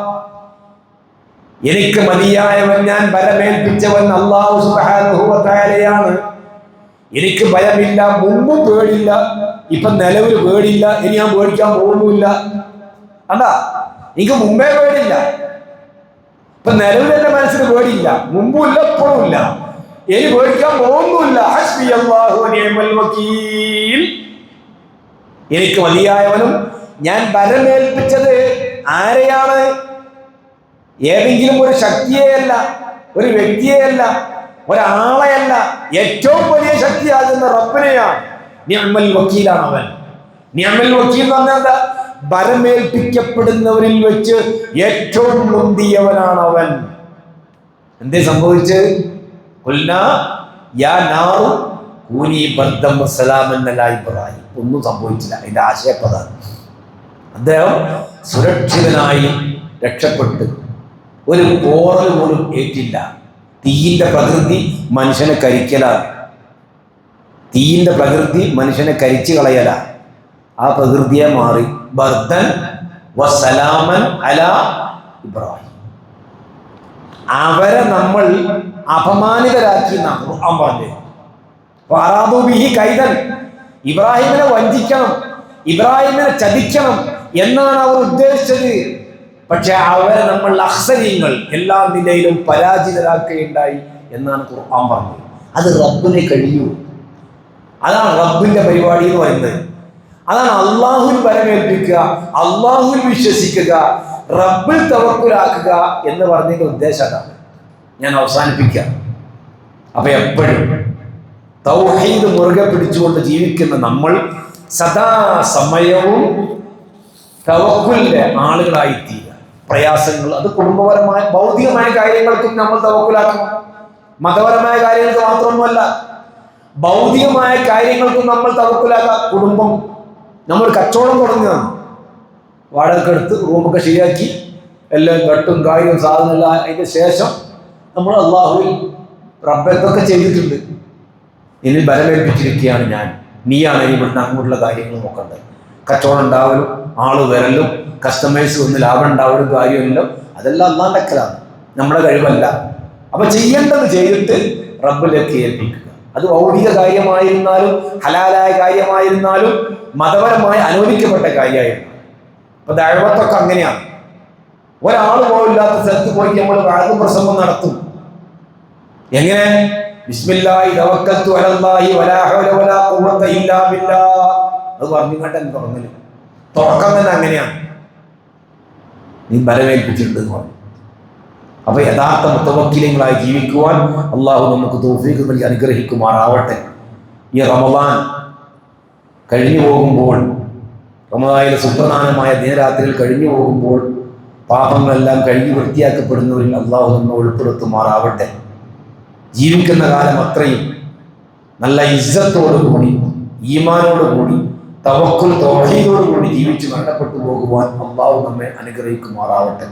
എനിക്ക് മതിയായവൻ, ഞാൻ ബലമേൽപ്പിച്ചവൻ അല്ലാഹു സുബ്ഹാനഹു വ തആലയാണ്. എനിക്ക് ഭയമില്ല, മുമ്പും പേടില്ല, ഇപ്പൊ നിലവിൽ പേടില്ല, ഇനി ഞാൻ പേടിക്കാൻ പോകുന്നില്ല. അതാ, എനിക്ക് മുമ്പേ പേടില്ല, ഇപ്പൊ നിലവിൽ എന്റെ മനസ്സിന് പേടിയില്ല, മുമ്പും ഇല്ല, ഇപ്പോഴും ഇല്ല, ഇനി പേടിക്കാൻ പോകുന്നില്ല. ഹസ്ബി അല്ലാഹു വ നിഅമൽ വക്കീൽ, എനിക്ക് മതിയായവനും ഞാൻ ബലമേൽപ്പിച്ചത് ആരെയാണ്? ഏതെങ്കിലും ഒരു ശക്തിയെയല്ല, ഒരു വ്യക്തിയെയല്ല, ഒരാളെയല്ല, ഏറ്റവും വലിയ ശക്തിയാകുന്ന റബ്ബിനെയാണ്. നിഅമൽ വക്കീലാണ് അവൻ. നിഅമൽ വക്കീൽ എന്ന് പറഞ്ഞാൽ എന്താ? ബലമേൽപ്പിക്കപ്പെടുന്നവരിൽ വെച്ച് ഏറ്റവും മുന്തിയവനാണ് അവൻ. എന്തേ സംഭവിച്ചത്? ഖുൽനാ യാ നാറു കൂനി ബർദം വസലാമൻ അലാ ഇബ്രാഹിം. ഒന്നും സംഭവിച്ചില്ല. അതിന്റെ ആശയപ്പതാണ്. അദ്ദേഹം സുരക്ഷിതനായി രക്ഷപ്പെട്ട് ഒരു പോറൽ പോലും ഏറ്റില്ല. തീയിന്റെ പ്രകൃതി മനുഷ്യനെ കരിക്കലാണ്. തീയിന്റെ പ്രകൃതി മനുഷ്യനെ കരിച്ചു കളയലാണ്. ആ പ്രകൃതിയെ മാറി ബർദൻ വസലാമൻ അലാ ഇബ്രാഹിം. അവരെ നമ്മൾ അപമാനിതരാക്കി എന്നാണ് ഖുർആൻ പറഞ്ഞത്. വഅറാദു ബിഹി കൈദൻ, ഇബ്രാഹിമിനെ വഞ്ചിക്കണം, ഇബ്രാഹിമിനെ ചതിക്കണം എന്നാണ് അവർ ഉദ്ദേശിച്ചത്. പക്ഷെ അവരെ നമ്മൾ അഹ്സനീങ്ങൾ എല്ലാ നിലയിലും പരാജിതരാക്കുകയുണ്ടായി എന്നാണ് ഖുർആൻ പറഞ്ഞത്. അത് റബ്ബിനെ കഴിയൂ. അതാണ് റബ്ബിന്റെ പരിപാടി എന്ന് പറയുന്നത്. അതാണ് അള്ളാഹുവിൽ ബലമേൽപ്പിക്കുക, അള്ളാഹുവിൽ വിശ്വസിക്കുക, റബ്ബിൽ തവക്കുലാക്കുക എന്ന് പറഞ്ഞതിന്റെ ഉദ്ദേശം അതാണ്. ഞാൻ അവസാനിപ്പിക്കാം. അപ്പൊ എപ്പോഴും തൗഹീദ് മുറുകെ പിടിച്ചുകൊണ്ട് ജീവിക്കുന്ന നമ്മൾ സദാസമയവും തവക്കുലിന്റെ ആളുകളായിത്തീരുക. പ്രയാസങ്ങൾ, അത് കുടുംബപരമായ ഭൗതികമായ കാര്യങ്ങൾക്കും നമ്മൾ തവക്കുലാക്കണം. മതപരമായ കാര്യങ്ങൾക്ക് മാത്രമൊന്നുമല്ല, ഭൗതികമായ കാര്യങ്ങൾക്കും നമ്മൾ തവക്കുലാക്കാം. കുടുംബം, നമ്മൾ കച്ചവടം തുടങ്ങുകയാണ്, വാടക എടുത്ത് റൂമൊക്കെ ശരിയാക്കി എല്ലാം കെട്ടും കാര്യവും സാധനമെല്ലാം അതിന് ശേഷം നമ്മൾ അള്ളാഹുവിൽ റബ്ബത്തൊക്കെ ചെയ്തിട്ടുണ്ട്. ഇനി ബലമേൽപ്പിച്ചിരിക്കുകയാണ് ഞാൻ, നീയാണ് ഇവിടുന്ന് അങ്ങോട്ടുള്ള കാര്യങ്ങൾ നോക്കേണ്ടത്. കച്ചവടം ഉണ്ടാവലും ആള് വരലും കസ്റ്റമേഴ്സ് ഒന്ന് ലാഭം ഉണ്ടാവലും കാര്യമെല്ലാം അതെല്ലാം അള്ളാന്റെ അക്കലാണ്, നമ്മുടെ കഴിവല്ല. അപ്പൊ ചെയ്യേണ്ടത് ചെയ്തിട്ട് റബ്ബിലേക്ക് ഏൽപ്പിക്കുക. അത് ഭൗതിക കാര്യമായിരുന്നാലും ഹലാലായ കാര്യമായിരുന്നാലും മതപരമായി അനുവദിക്കപ്പെട്ട കാര്യമായിരുന്നു. അപ്പൊ ദഅവത്തൊക്കെ അങ്ങനെയാണ്. ഒരാൾ പോലില്ലാത്ത സ്ഥലത്ത് പോയി നമ്മൾ വഅദ് പ്രസംഗം നടത്തും. എങ്ങനെ? ബിസ്മില്ലാഹി തവക്കൽതു അലല്ലാഹി വലാ ഹൗല വലാ ഖുവത ഇല്ലാ ബില്ലാഹ്. അത് പറഞ്ഞുകൊണ്ട് തുടങ്ങല്, തുടക്കം തന്നെ അങ്ങനെയാണ്. നീ ബലമേൽപ്പിച്ചിട്ടുണ്ടെന്ന് പറഞ്ഞു. അപ്പൊ യഥാർത്ഥ മുത്തവക്കിലങ്ങളായി ജീവിക്കുവാൻ അള്ളാഹു നമുക്ക് തൗഫീഖ് നൽകി അനുഗ്രഹിക്കുമാറാവട്ടെ. ഈ റമദാൻ കഴിഞ്ഞു പോകുമ്പോൾ, റമദാനിലെ സുപ്രധാനമായ ദിനരാത്രികൾ കഴിഞ്ഞു പോകുമ്പോൾ പാപങ്ങളെല്ലാം കഴുകി വൃത്തിയാക്കപ്പെടുന്നവരിൽ അള്ളാഹു നമ്മെ ഉൾപ്പെടുത്തുമാറാവട്ടെ. ജീവിക്കുന്ന കാലം അത്രയും നല്ല ഇസ്സത്തോടുകൂടി, ഈമാനോടുകൂടി, തവക്കുൽ തൗഹീദോടുകൂടി ജീവിച്ച് മരണപ്പെട്ടു പോകുവാൻ അള്ളാഹു നമ്മെ അനുഗ്രഹിക്കുമാറാവട്ടെ.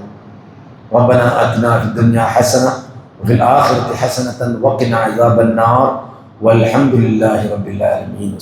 ربنا آتنا في الدنيا حسنة وفي الآخرة حسنة وقنا عذاب النار والحمد لله رب العالمين.